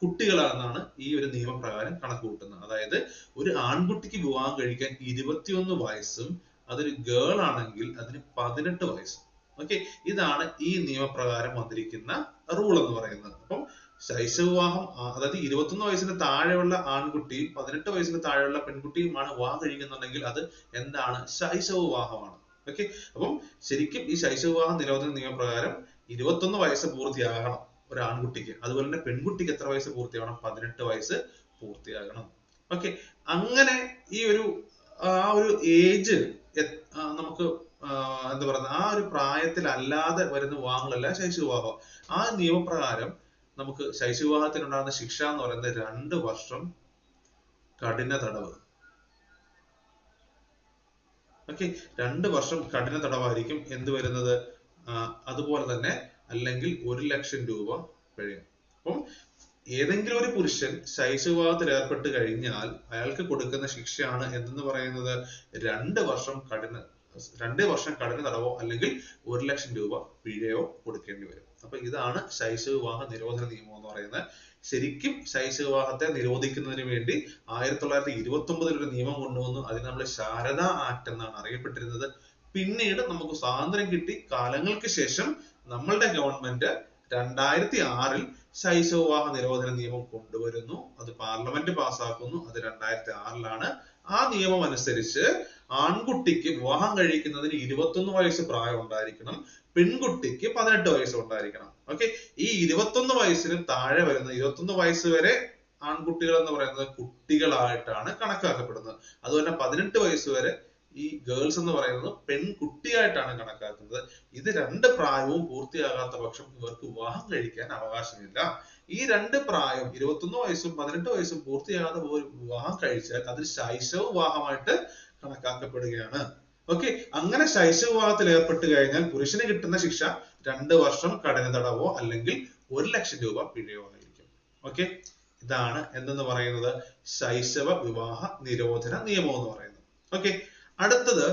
കുട്ടികളാണെന്നാണ് ഈ ഒരു നിയമപ്രകാരം കണക്ക് കൂട്ടുന്നത്. അതായത് ഒരു ആൺകുട്ടിക്ക് വിവാഹം കഴിക്കാൻ 21 വയസ്സും അതൊരു ഗേൾ ആണെങ്കിൽ അതിന് 18 വയസ്സും. ഓക്കെ, ഇതാണ് ഈ നിയമപ്രകാരം വന്നിരിക്കുന്ന റൂൾ എന്ന് പറയുന്നത്. അപ്പം ശൈശവ വിവാഹം, അതായത് 21 വയസ്സിന് താഴെയുള്ള ആൺകുട്ടിയും 18 വയസ്സിന് താഴെയുള്ള പെൺകുട്ടിയുമാണ് വിവാഹം കഴിക്കുന്നുണ്ടെങ്കിൽ അത് എന്താണ്, ശൈശവ വിവാഹമാണ്. ഓക്കെ, അപ്പം ശരിക്കും ഈ ശൈശവ വിവാഹ നിരോധന നിയമപ്രകാരം 21 വയസ്സ് പൂർത്തിയാകണം ഒരു ആൺകുട്ടിക്ക്. അതുപോലെ തന്നെ പെൺകുട്ടിക്ക് എത്ര വയസ്സ് പൂർത്തിയാകണം, 18 വയസ്സ് പൂർത്തിയാകണം. ഓക്കെ, അങ്ങനെ ഈ ഒരു ഒരു ഏജ് നമുക്ക് എന്താ പറയുക, ആ ഒരു പ്രായത്തിൽ അല്ലാതെ വരുന്ന വിവാഹങ്ങളല്ല ശൈശവ വിവാഹം. ആ നിയമപ്രകാരം നമുക്ക് ശൈശവ വിവാഹത്തിനുണ്ടാകുന്ന ശിക്ഷ എന്ന് പറയുന്നത് 2 വർഷം കഠിന തടവ്. ഓക്കെ, 2 വർഷം കഠിന തടവായിരിക്കും എന്ത് വരുന്നത്, അതുപോലെ തന്നെ അല്ലെങ്കിൽ 1 ലക്ഷം രൂപ പിഴയും. അപ്പം ഏതെങ്കിലും ഒരു പുരുഷൻ ശൈശവ വിവാഹത്തിൽ ഏർപ്പെട്ട് കഴിഞ്ഞാൽ അയാൾക്ക് കൊടുക്കുന്ന ശിക്ഷയാണ് എന്തെന്ന് പറയുന്നത് 2 വർഷം കഠിന തടവോ അല്ലെങ്കിൽ 1 ലക്ഷം രൂപ പിഴയോ കൊടുക്കേണ്ടി വരും. അപ്പൊ ഇതാണ് ശൈശവ വിവാഹ നിരോധന നിയമം എന്ന് പറയുന്നത്. ശരിക്കും ശൈശവ വിവാഹത്തെ നിരോധിക്കുന്നതിന് വേണ്ടി 1929-ൽ ഒരു നിയമം കൊണ്ടുവന്നു. അതിന് നമ്മൾ ശാരദ ആക്ട് എന്നാണ് അറിയപ്പെട്ടിരുന്നത്. പിന്നീട് നമുക്ക് സ്വാതന്ത്ര്യം കിട്ടി കാലങ്ങൾക്ക് ശേഷം നമ്മളുടെ ഗവൺമെന്റ് 2006-ൽ ശൈശവ വിവാഹ നിരോധന നിയമം കൊണ്ടുവരുന്നു. അത് പാർലമെന്റ് പാസ്സാക്കുന്നു. അത് 2006-ലാണ്. ആ നിയമം അനുസരിച്ച് ആൺകുട്ടിക്ക് വിവാഹം കഴിക്കുന്നതിന് 21 വയസ്സ് പ്രായം ഉണ്ടായിരിക്കണം, പെൺകുട്ടിക്ക് 18 വയസ്സ് ഉണ്ടായിരിക്കണം. ഓക്കെ, ഈ 21 വയസ്സിന് താഴെ വരുന്ന 21 വയസ്സ് വരെ ആൺകുട്ടികൾ എന്ന് പറയുന്നത് കുട്ടികളായിട്ടാണ് കണക്കാക്കപ്പെടുന്നത്. അതുപോലെ 18 വയസ്സ് വരെ ഈ ഗേൾസ് എന്ന് പറയുന്നത് പെൺകുട്ടിയായിട്ടാണ് കണക്കാക്കുന്നത്. ഇത് 2 പ്രായവും പൂർത്തിയാകാത്ത പക്ഷം ഇവർക്ക് വിവാഹം കഴിക്കാൻ അവകാശമില്ല. ഈ 2 പ്രായം 21 വയസ്സും 18 വയസ്സും പൂർത്തിയാകാതെ വിവാഹം കഴിച്ചാൽ അത് ശൈശവ വിവാഹമായിട്ട് കണക്കാക്കപ്പെടുകയാണ്. ഓക്കെ, അങ്ങനെ ശൈശവ വിവാഹത്തിൽ ഏർപ്പെട്ട് കഴിഞ്ഞാൽ പുരുഷന് കിട്ടുന്ന ശിക്ഷ 2 വർഷം കഠിന തടവോ അല്ലെങ്കിൽ 1 ലക്ഷം രൂപ പിഴയോ ആയിരിക്കും. ഓക്കെ, ഇതാണ് എന്തെന്ന് പറയുന്നത് ശൈശവ വിവാഹ നിരോധന നിയമം എന്ന് പറയുന്നത്. ഓക്കെ, അടുത്തത്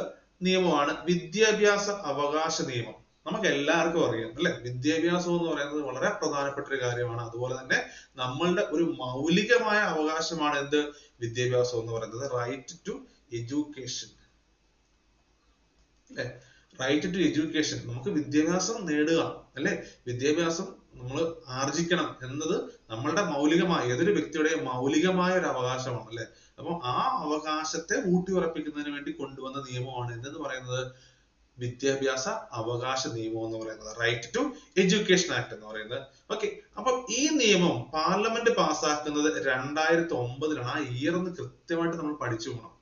നിയമമാണ് വിദ്യാഭ്യാസ അവകാശ നിയമം. നമുക്ക് എല്ലാവർക്കും അറിയാം അല്ലെ, വിദ്യാഭ്യാസം എന്ന് പറയുന്നത് വളരെ പ്രധാനപ്പെട്ട ഒരു കാര്യമാണ്. അതുപോലെ തന്നെ നമ്മളുടെ ഒരു മൗലികമായ അവകാശമാണ് എന്ത്, വിദ്യാഭ്യാസം എന്ന് പറയുന്നത്. റൈറ്റ് ടു എഡ്യൂക്കേഷൻ അല്ലെ, റൈറ്റ് ടു എഡ്യൂക്കേഷൻ. നമുക്ക് വിദ്യാഭ്യാസം നേടുക അല്ലെ, വിദ്യാഭ്യാസം നമ്മൾ ആർജിക്കണം എന്നത് നമ്മളുടെ മൗലികമായ, ഏതൊരു വ്യക്തിയുടെയും മൗലികമായ ഒരു അവകാശമാണ് അല്ലെ. അപ്പൊ ആ അവകാശത്തെ ഊട്ടിയുറപ്പിക്കുന്നതിന് വേണ്ടി കൊണ്ടുവന്ന നിയമമാണ് എന്തെന്ന് പറയുന്നത് വിദ്യാഭ്യാസ അവകാശ നിയമം എന്ന് പറയുന്നത്, റൈറ്റ് ടു എഡ്യൂക്കേഷൻ ആക്ട് എന്ന് പറയുന്നത്. ഓക്കെ, അപ്പൊ ഈ നിയമം പാർലമെന്റ് പാസ്സാക്കുന്നത് 2009-ലാണ്. ആ ഇയർ ഒന്ന് കൃത്യമായിട്ട് നമ്മൾ പഠിച്ചു പോകണം.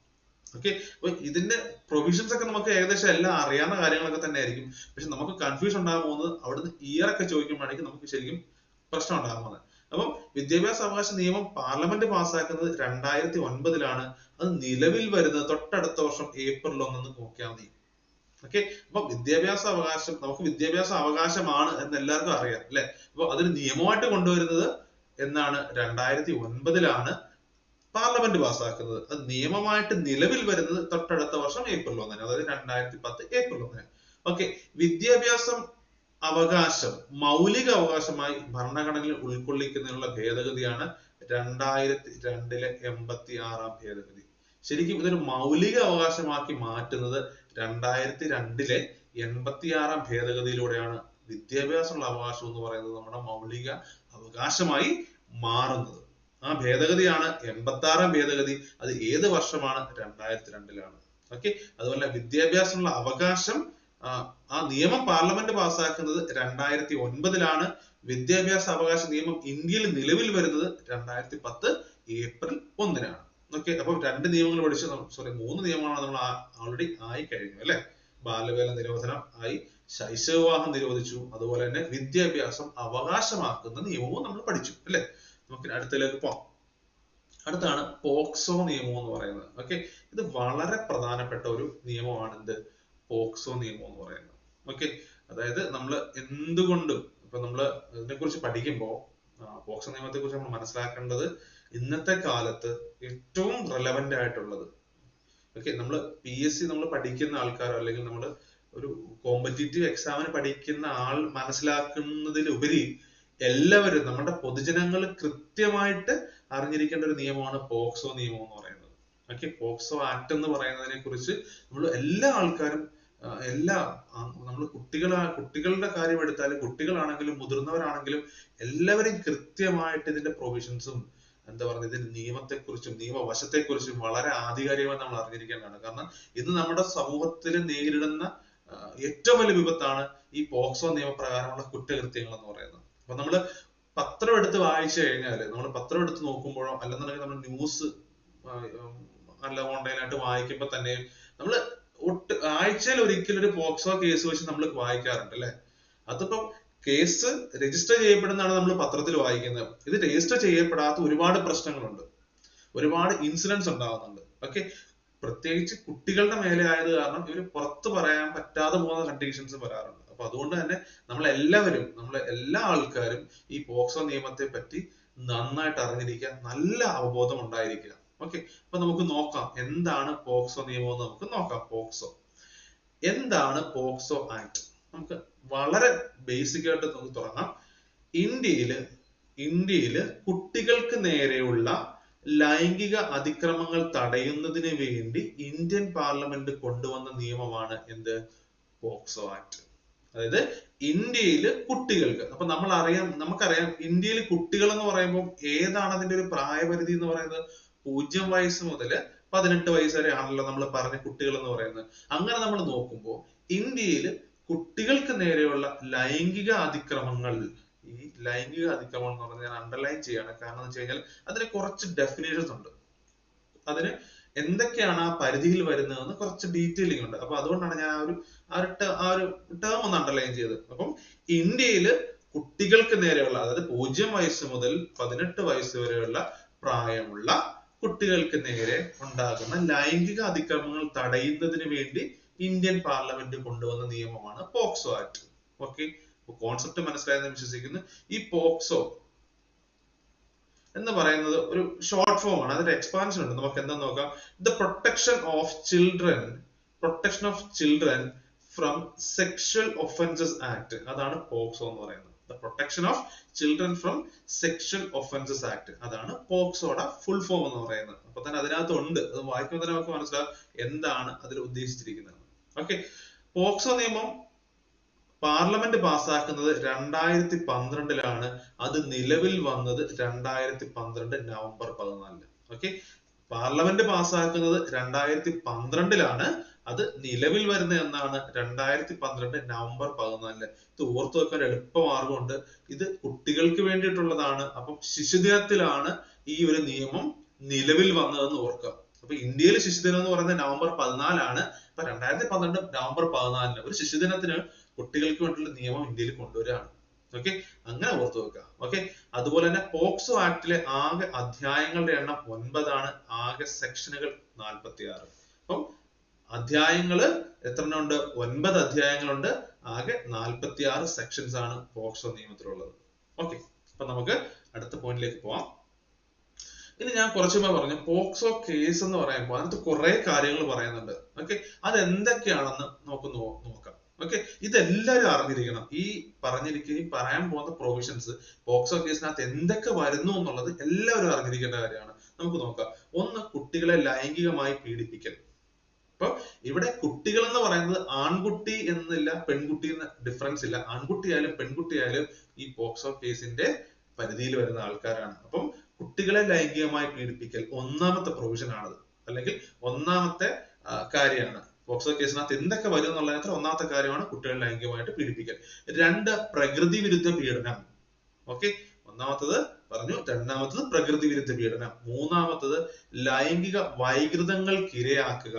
ഓക്കെ, അപ്പൊ ഇതിന്റെ പ്രൊവിഷൻസ് ഒക്കെ നമുക്ക് ഏകദേശം എല്ലാം അറിയാവുന്ന കാര്യങ്ങളൊക്കെ തന്നെ ആയിരിക്കും. പക്ഷെ നമുക്ക് കൺഫ്യൂഷൻ ഉണ്ടാകാൻ പോകുന്നത് അവിടുന്ന് ഇയർ ഒക്കെ ചോദിക്കുമ്പോഴായിരിക്കും നമുക്ക് ശരിക്കും പ്രശ്നം ഉണ്ടാകുന്നത്. അപ്പം വിദ്യാഭ്യാസ അവകാശ നിയമം പാർലമെന്റ് പാസ്സാക്കുന്നത് 2009 അത് നിലവിൽ വരുന്നത് തൊട്ടടുത്ത വർഷം ഏപ്രിൽ 1 നോക്കിയാൽ മതി. ഓക്കെ, അപ്പൊ വിദ്യാഭ്യാസ അവകാശം നമുക്ക് വിദ്യാഭ്യാസ അവകാശമാണ് എന്ന് എല്ലാവർക്കും അറിയാം അല്ലെ. അപ്പൊ അതൊരു നിയമമായിട്ട് കൊണ്ടുവരുന്നത് എന്നാണ് 2009 പാർലമെന്റ് പാസ്സാക്കുന്നത്. അത് നിയമമായിട്ട് നിലവിൽ വരുന്നത് തൊട്ടടുത്ത വർഷം ഏപ്രിൽ 1, അതായത് 2010 ഏപ്രിൽ 1. ഓക്കെ, വിദ്യാഭ്യാസം അവകാശം മൗലിക അവകാശമായി ഭരണഘടനയിൽ ഉൾക്കൊള്ളിക്കുന്നതിനുള്ള ഭേദഗതിയാണ് 2002 86 ഭേദഗതി. ശരിക്കും ഇതൊരു മൗലിക അവകാശമാക്കി മാറ്റുന്നത് 2002 86 ഭേദഗതിയിലൂടെയാണ്. വിദ്യാഭ്യാസമുള്ള അവകാശം എന്ന് പറയുന്നത് നമ്മുടെ മൗലിക അവകാശമായി മാറുന്നത്. ആ ഭേദഗതിയാണ് 86 ഭേദഗതി. അത് ഏത് വർഷമാണ്? 2002. ഓക്കെ, അതുപോലെ വിദ്യാഭ്യാസമുള്ള അവകാശം ആ നിയമം പാർലമെന്റ് പാസ്സാക്കുന്നത് 2009 വിദ്യാഭ്യാസ അവകാശ നിയമം ഇന്ത്യയിൽ നിലവിൽ വരുന്നത് 2010 ഏപ്രിൽ 1. ഓക്കെ, അപ്പൊ 2 നിയമങ്ങൾ പഠിച്ചു, 3 നിയമങ്ങളാണ് നമ്മൾ ഓൾറെഡി ആയി കഴിഞ്ഞു അല്ലെ. ബാല്യവേല നിരോധനം ആയി, ശൈശവവിവാഹം നിരോധിച്ചു, അതുപോലെ തന്നെ വിദ്യാഭ്യാസം അവകാശമാക്കുന്ന നിയമവും നമ്മൾ പഠിച്ചു അല്ലെ. നമുക്ക് അടുത്തതിലേക്ക് പോവാം. അടുത്താണ് പോക്സോ നിയമം എന്ന് പറയുന്നത്. ഓക്കെ, ഇത് വളരെ പ്രധാനപ്പെട്ട ഒരു നിയമമാണ്. എന്ത്? പോക്സോ നിയമം എന്ന് പറയുന്നത്. ഓക്കെ, അതായത് നമ്മൾ എന്തുകൊണ്ടും ഇപ്പൊ നമ്മള് ഇതിനെ കുറിച്ച് പഠിക്കുമ്പോൾ പോക്സോ നിയമത്തെ കുറിച്ച് നമ്മൾ മനസ്സിലാക്കേണ്ടത് ഇന്നത്തെ കാലത്ത് ഏറ്റവും റെലവന്റ് ആയിട്ടുള്ളത്. ഓക്കെ, നമ്മൾ PSC നമ്മൾ പഠിക്കുന്ന ആൾക്കാരോ അല്ലെങ്കിൽ നമ്മൾ ഒരു കോമ്പറ്റീറ്റീവ് എക്സാമിന് പഠിക്കുന്ന ആൾ മനസ്സിലാക്കുന്നതിലുപരി എല്ലാവരും നമ്മുടെ പൊതുജനങ്ങൾ കൃത്യമായിട്ട് അറിഞ്ഞിരിക്കേണ്ട ഒരു നിയമമാണ് പോക്സോ നിയമം എന്ന് പറയുന്നത്. ഓക്കെ, പോക്സോ ആക്ട് എന്ന് പറയുന്നതിനെ കുറിച്ച് നമ്മൾ എല്ലാ ആൾക്കാരും നമ്മൾ കുട്ടികളുടെ കാര്യം എടുത്താലും കുട്ടികളാണെങ്കിലും മുതിർന്നവരാണെങ്കിലും എല്ലാവരും കൃത്യമായിട്ട് ഇതിന്റെ പ്രൊവിഷൻസും എന്താ പറയുക ഇതിന്റെ നിയമത്തെക്കുറിച്ചും നിയമവശത്തെക്കുറിച്ചും വളരെ ആധികാരികമായി നമ്മൾ അറിഞ്ഞിരിക്കേണ്ടതാണ്. കാരണം ഇന്ന് നമ്മുടെ സമൂഹത്തിൽ നേരിടുന്ന ഏറ്റവും വലിയ വിപത്താണ് ഈ പോക്സോ നിയമപ്രകാരമുള്ള കുറ്റകൃത്യങ്ങൾ എന്ന് പറയുന്നത്. അപ്പൊ നമ്മള് പത്രം എടുത്ത് വായിച്ചു കഴിഞ്ഞാല്, നമ്മൾ പത്രം എടുത്ത് നോക്കുമ്പോഴോ അല്ലെന്നുണ്ടെങ്കിൽ നമ്മൾ ന്യൂസ് അല്ല ഓൺലൈനായിട്ട് വായിക്കുമ്പോ തന്നെ നമ്മള് ആഴ്ചയിൽ ഒരിക്കലും ഒരു പോക്സോ കേസ് വെച്ച് നമ്മൾ വായിക്കാറുണ്ട് അല്ലെ. അതിപ്പം കേസ് രജിസ്റ്റർ ചെയ്യപ്പെടുന്നതാണ് നമ്മൾ പത്രത്തിൽ വായിക്കുന്നത്. ഇത് രജിസ്റ്റർ ചെയ്യപ്പെടാത്ത ഒരുപാട് പ്രശ്നങ്ങളുണ്ട്, ഒരുപാട് ഇൻസിഡൻസ് ഉണ്ടാകുന്നുണ്ട്. ഓക്കെ, പ്രത്യേകിച്ച് കുട്ടികളുടെ മേലെ ആയത് കാരണം ഇവര് പുറത്ത് പറയാൻ പറ്റാതെ പോകുന്ന കണ്ടീഷൻസ് വരാറുണ്ട്. അപ്പൊ അതുകൊണ്ട് തന്നെ നമ്മളെ എല്ലാ ആൾക്കാരും ഈ പോക്സോ നിയമത്തെ പറ്റി നന്നായിട്ട് അറിഞ്ഞിരിക്കുക, നല്ല അവബോധം ഉണ്ടായിരിക്കുക. ഓക്കെ, അപ്പൊ നമുക്ക് നോക്കാം എന്താണ് പോക്സോ നിയമം എന്ന് നമുക്ക് നോക്കാം. പോക്സോ എന്താണ്? പോക്സോ ആക്ട് നമുക്ക് വളരെ ബേസിക് ആയിട്ട് നമുക്ക് തുടങ്ങാം. ഇന്ത്യയില് കുട്ടികൾക്ക് നേരെയുള്ള ലൈംഗിക അതിക്രമങ്ങൾ തടയുന്നതിന് വേണ്ടി ഇന്ത്യൻ പാർലമെന്റ് കൊണ്ടുവന്ന നിയമമാണ് എന്ത്? POCSO act. അതായത് ഇന്ത്യയില് കുട്ടികൾക്ക്, അപ്പൊ നമുക്കറിയാം ഇന്ത്യയിൽ കുട്ടികൾ എന്ന് പറയുമ്പോൾ ഏതാണ് അതിന്റെ ഒരു പ്രായപരിധി എന്ന് പറയുന്നത്? 0 വയസ്സ് മുതൽ 18 വയസ്സ് വരെ ആണല്ലോ നമ്മൾ പറഞ്ഞ കുട്ടികൾ എന്ന് പറയുന്നത്. അങ്ങനെ നമ്മൾ നോക്കുമ്പോൾ ഇന്ത്യയിൽ കുട്ടികൾക്ക് നേരെയുള്ള ലൈംഗിക അതിക്രമങ്ങൾ, ഈ ലൈംഗിക അതിക്രമം എന്ന് പറഞ്ഞാൽ ഞാൻ അണ്ടർലൈൻ ചെയ്യാണ്. കാരണം എന്ന് വെച്ച് കഴിഞ്ഞാൽ അതിന് കുറച്ച് ഡെഫിനേഷൻസ് ഉണ്ട്, അതിന് എന്തൊക്കെയാണ് ആ പരിധിയിൽ വരുന്നതെന്ന് കുറച്ച് ഡീറ്റെയിലിംഗ് ഉണ്ട്. അപ്പൊ അതുകൊണ്ടാണ് ഞാൻ ആ ഒരു ടേം ഒന്ന് അണ്ടർലൈൻ ചെയ്തത്. അപ്പം ഇന്ത്യയിൽ കുട്ടികൾക്ക് നേരെയുള്ള, അതായത് 0 വയസ്സ് മുതൽ 18 വയസ്സ് വരെയുള്ള പ്രായമുള്ള കുട്ടികൾക്ക് നേരെ ഉണ്ടാകുന്ന ലൈംഗിക അതിക്രമങ്ങൾ തടയുന്നതിന് വേണ്ടി ഇന്ത്യൻ പാർലമെന്റ് കൊണ്ടുവന്ന നിയമമാണ് പോക്സോ ആക്ട്. ഓക്കെ, കോൺസെപ്റ്റ് മനസ്സിലായെന്ന് വിശ്വസിക്കുന്നു. ഈ പോക്സോ എന്ന് പറയുന്നത് ഒരു ഷോർട്ട് ഫോം ആണ്, അതിന്റെ എക്സ്പാൻഷൻ ഉണ്ട്. നമുക്ക് എന്താ നോക്കാം. The protection of children from sexual offences act, അതാണ് പോക്സോ എന്ന് പറയുന്നത്. The protection of children from sexual offences act, അതാണ് പോക്സോയുടെ ഫുൾ ഫോം എന്ന് പറയുന്നത്. അപ്പൊ തന്നെ അതിനകത്ത് ഉണ്ട്, അത് വായിക്കുമ്പോൾ തന്നെ നമുക്ക് മനസ്സിലാവും എന്താണ് അതിൽ ഉദ്ദേശിച്ചിരിക്കുന്നത്. ഓക്കെ, പോക്സോ നിയമം പാർലമെന്റ് പാസ്സാക്കുന്നത് 2012 അത് നിലവിൽ വന്നത് 2012 നവംബർ 14. ഓക്കെ, പാർലമെന്റ് പാസ്സാക്കുന്നത് 2012 അത് നിലവിൽ വരുന്നത് എന്നാണ് 2012 നവംബർ 14. ഇത് ഓർത്തു വെക്കാൻ എളുപ്പമാർഗമുണ്ട്. ഇത് കുട്ടികൾക്ക് വേണ്ടിയിട്ടുള്ളതാണ്. അപ്പം ശിശുദിനത്തിലാണ് ഈ ഒരു നിയമം നിലവിൽ വന്നതെന്ന് ഓർക്കുക. അപ്പൊ ഇന്ത്യയിൽ ശിശുദിനം എന്ന് പറയുന്നത് നവംബർ 14. അപ്പൊ 2012 നവംബർ 14 ഒരു ശിശുദിനത്തിന് കുട്ടികൾക്ക് വേണ്ടിയുള്ള നിയമം ഇന്ത്യയിൽ കൊണ്ടുവരികയാണ്. ഓക്കെ, അങ്ങനെ ഓർത്തു വെക്കുക. ഓക്കെ, അതുപോലെ തന്നെ പോക്സോ ആക്ടിലെ ആകെ അധ്യായങ്ങളുടെ എണ്ണം 9 ആകെ സെക്ഷനുകൾ 46. അപ്പം അധ്യായങ്ങള് എത്ര ഉണ്ട്? 9 അധ്യായങ്ങളുണ്ട്. ആകെ 46 സെക്ഷൻസ് ആണ് പോക്സോ നിയമത്തിലുള്ളത്. ഓക്കെ, അപ്പൊ നമുക്ക് അടുത്ത പോയിന്റിലേക്ക് പോവാം. ഇനി ഞാൻ കുറച്ചു മുമ്പ് പറഞ്ഞു പോക്സോ കേസ് എന്ന് പറയുമ്പോൾ അതിനകത്ത് കുറെ കാര്യങ്ങൾ പറയുന്നുണ്ട്. ഓക്കെ, അത് എന്തൊക്കെയാണെന്ന് നമുക്ക് നോക്കാം. ഓക്കെ, ഇതെല്ലാവരും അറിഞ്ഞിരിക്കണം. ഈ പറയാൻ പോകുന്ന പ്രൊവിഷൻസ് പോക്സോ കേസിനകത്ത് എന്തൊക്കെ വരുന്നു എന്നുള്ളത് എല്ലാവരും അറിഞ്ഞിരിക്കേണ്ട കാര്യമാണ്. നമുക്ക് നോക്കാം. ഒന്ന്, കുട്ടികളെ ലൈംഗികമായി പീഡിപ്പിക്കൽ. അപ്പൊ ഇവിടെ കുട്ടികൾ എന്ന് പറയുന്നത് ആൺകുട്ടി എന്നില്ല, പെൺകുട്ടി എന്ന ഡിഫറൻസ് ഇല്ല. ആൺകുട്ടിയായാലും പെൺകുട്ടിയായാലും ഈ പോക്സോ കേസിന്റെ പരിധിയിൽ വരുന്ന ആൾക്കാരാണ്. അപ്പം കുട്ടികളെ ലൈംഗികമായി പീഡിപ്പിക്കൽ ഒന്നാമത്തെ പ്രൊവിഷൻ ആണത്, അല്ലെങ്കിൽ ഒന്നാമത്തെ കാര്യമാണ്. പോക്സോ കേസിനകത്ത് എന്തൊക്കെ വരും എന്നുള്ളതിനകത്ത് ഒന്നാമത്തെ കാര്യമാണ് കുട്ടികളെ ലൈംഗികമായിട്ട് പീഡിപ്പിക്കൽ. 2, പ്രകൃതി വിരുദ്ധ പീഡനം. ഓക്കെ, ഒന്നാമത്തത് പറഞ്ഞു. രണ്ടാമത്തത് പ്രകൃതി വിരുദ്ധ പീഡനം. മൂന്നാമത്തത് ലൈംഗിക വൈകൃതങ്ങൾക്കിരയാക്കുക.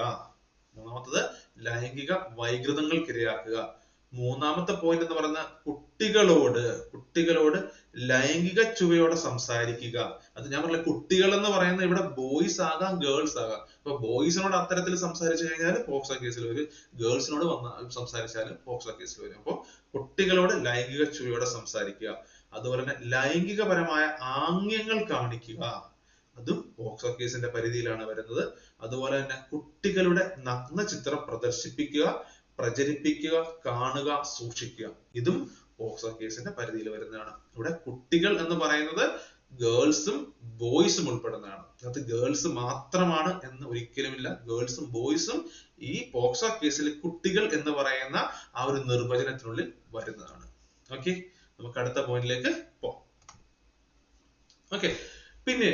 മൂന്നാമത്തെ പോയിന്റ് എന്ന് പറയുന്ന കുട്ടികളോട് ലൈംഗിക ചുവയോടെ സംസാരിക്കുക. അത് ഞാൻ പറഞ്ഞ കുട്ടികൾ എന്ന് പറയുന്നത് ഇവിടെ ബോയ്സ് ആകാം, ഗേൾസ് ആകാം. ഇപ്പൊ ബോയ്സിനോട് അത്തരത്തിൽ സംസാരിച്ചു കഴിഞ്ഞാൽ പോക്സോ കേസിൽ വരും, ഗേൾസിനോട് സംസാരിച്ചാലും പോക്സോ കേസിൽ വരും. അപ്പൊ കുട്ടികളോട് ലൈംഗിക ചുവയോടെ സംസാരിക്കുക. അതുപോലെ തന്നെ ലൈംഗികപരമായ ആംഗ്യങ്ങൾ കാണിക്കുക, അതും പോക്സോ കേസിന്റെ പരിധിയിലാണ് വരുന്നത്. അതുപോലെ തന്നെ കുട്ടികളുടെ നഗ്ന ചിത്രം പ്രദർശിപ്പിക്കുക, പ്രചരിപ്പിക്കുക, കാണുക, സൂക്ഷിക്കുക, ഇതും പോക്സോ കേസിന്റെ പരിധിയിൽ വരുന്നതാണ്. ഇവിടെ കുട്ടികൾ എന്ന് പറയുന്നത് ഗേൾസും ബോയ്സും ഉൾപ്പെടുന്നതാണ്. അത് ഗേൾസ് മാത്രമാണ് എന്ന് ഒരിക്കലുമില്ല. ഗേൾസും ബോയ്സും ഈ പോക്സോ കേസിൽ കുട്ടികൾ എന്ന് പറയുന്ന ആ ഒരു നിർവചനത്തിനുള്ളിൽ വരുന്നതാണ്. ഓക്കെ, നമുക്ക് അടുത്ത പോയിന്റിലേക്ക് പോകാം. ഓക്കെ, പിന്നെ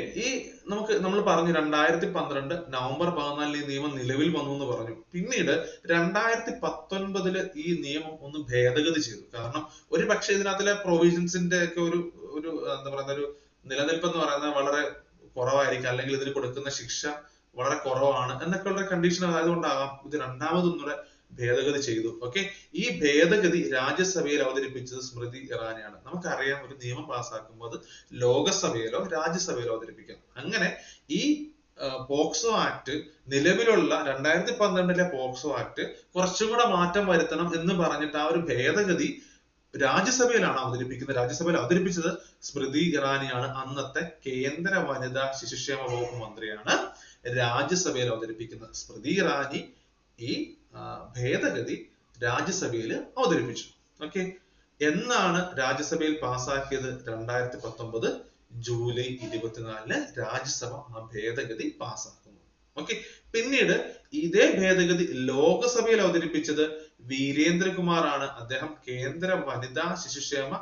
നമ്മൾ പറഞ്ഞു 2012 നവംബർ 14 ഈ നിയമം നിലവിൽ വന്നു എന്ന് പറഞ്ഞു. പിന്നീട് 2019 ഈ നിയമം ഒന്ന് ഭേദഗതി ചെയ്തു. കാരണം ഒരു പക്ഷേ ഇതിനകത്തിലെ പ്രൊവിഷൻസിന്റെ ഒക്കെ ഒരു എന്താ പറയുന്ന ഒരു നിലനിൽപ്പ് എന്ന് പറയുന്നത് വളരെ കുറവായിരിക്കും, അല്ലെങ്കിൽ ഇതിന് കൊടുക്കുന്ന ശിക്ഷ വളരെ കുറവാണ് എന്നൊക്കെയുള്ള കണ്ടീഷൻ ആയതുകൊണ്ടാകാം ഇത് രണ്ടാമതൊന്നുകൂടെ ഭേദഗതി ചെയ്തു. ഓക്കെ, ഈ ഭേദഗതി രാജ്യസഭയിൽ അവതരിപ്പിച്ചത് സ്മൃതി ഇറാനിയാണ്. നമുക്കറിയാം, ഒരു നിയമം പാസ്സാക്കുമ്പോൾ അത് ലോകസഭയിലോ രാജ്യസഭയിലോ അവതരിപ്പിക്കാം. അങ്ങനെ ഈ പോക്സോ ആക്ട് നിലവിലുള്ള 2012 പോക്സോ ആക്ട് കുറച്ചും കൂടെ മാറ്റം വരുത്തണം എന്ന് പറഞ്ഞിട്ട് ആ ഒരു ഭേദഗതി രാജ്യസഭയിലാണ് അവതരിപ്പിക്കുന്നത്. രാജ്യസഭയിൽ അവതരിപ്പിച്ചത് സ്മൃതി ഇറാനിയാണ്. അന്നത്തെ കേന്ദ്ര വനിതാ ശിശുക്ഷേമ വകുപ്പ് മന്ത്രിയാണ് രാജ്യസഭയിൽ അവതരിപ്പിക്കുന്നത്. സ്മൃതി ഇറാനി ഈ ഭേദഗതി രാജ്യസഭയിൽ അവതരിപ്പിച്ചു. ഓക്കെ, എന്നാണ് രാജ്യസഭയിൽ പാസ്സാക്കിയത്? 2019 ജൂലൈ 24 രാജ്യസഭ ആ ഭേദഗതി പാസ്സാക്കുന്നു. ഓക്കെ, പിന്നീട് ഇതേ ഭേദഗതി ലോകസഭയിൽ അവതരിപ്പിച്ചത് വീരേന്ദ്രകുമാർ ആണ്. അദ്ദേഹം കേന്ദ്ര വനിതാ ശിശുക്ഷേമ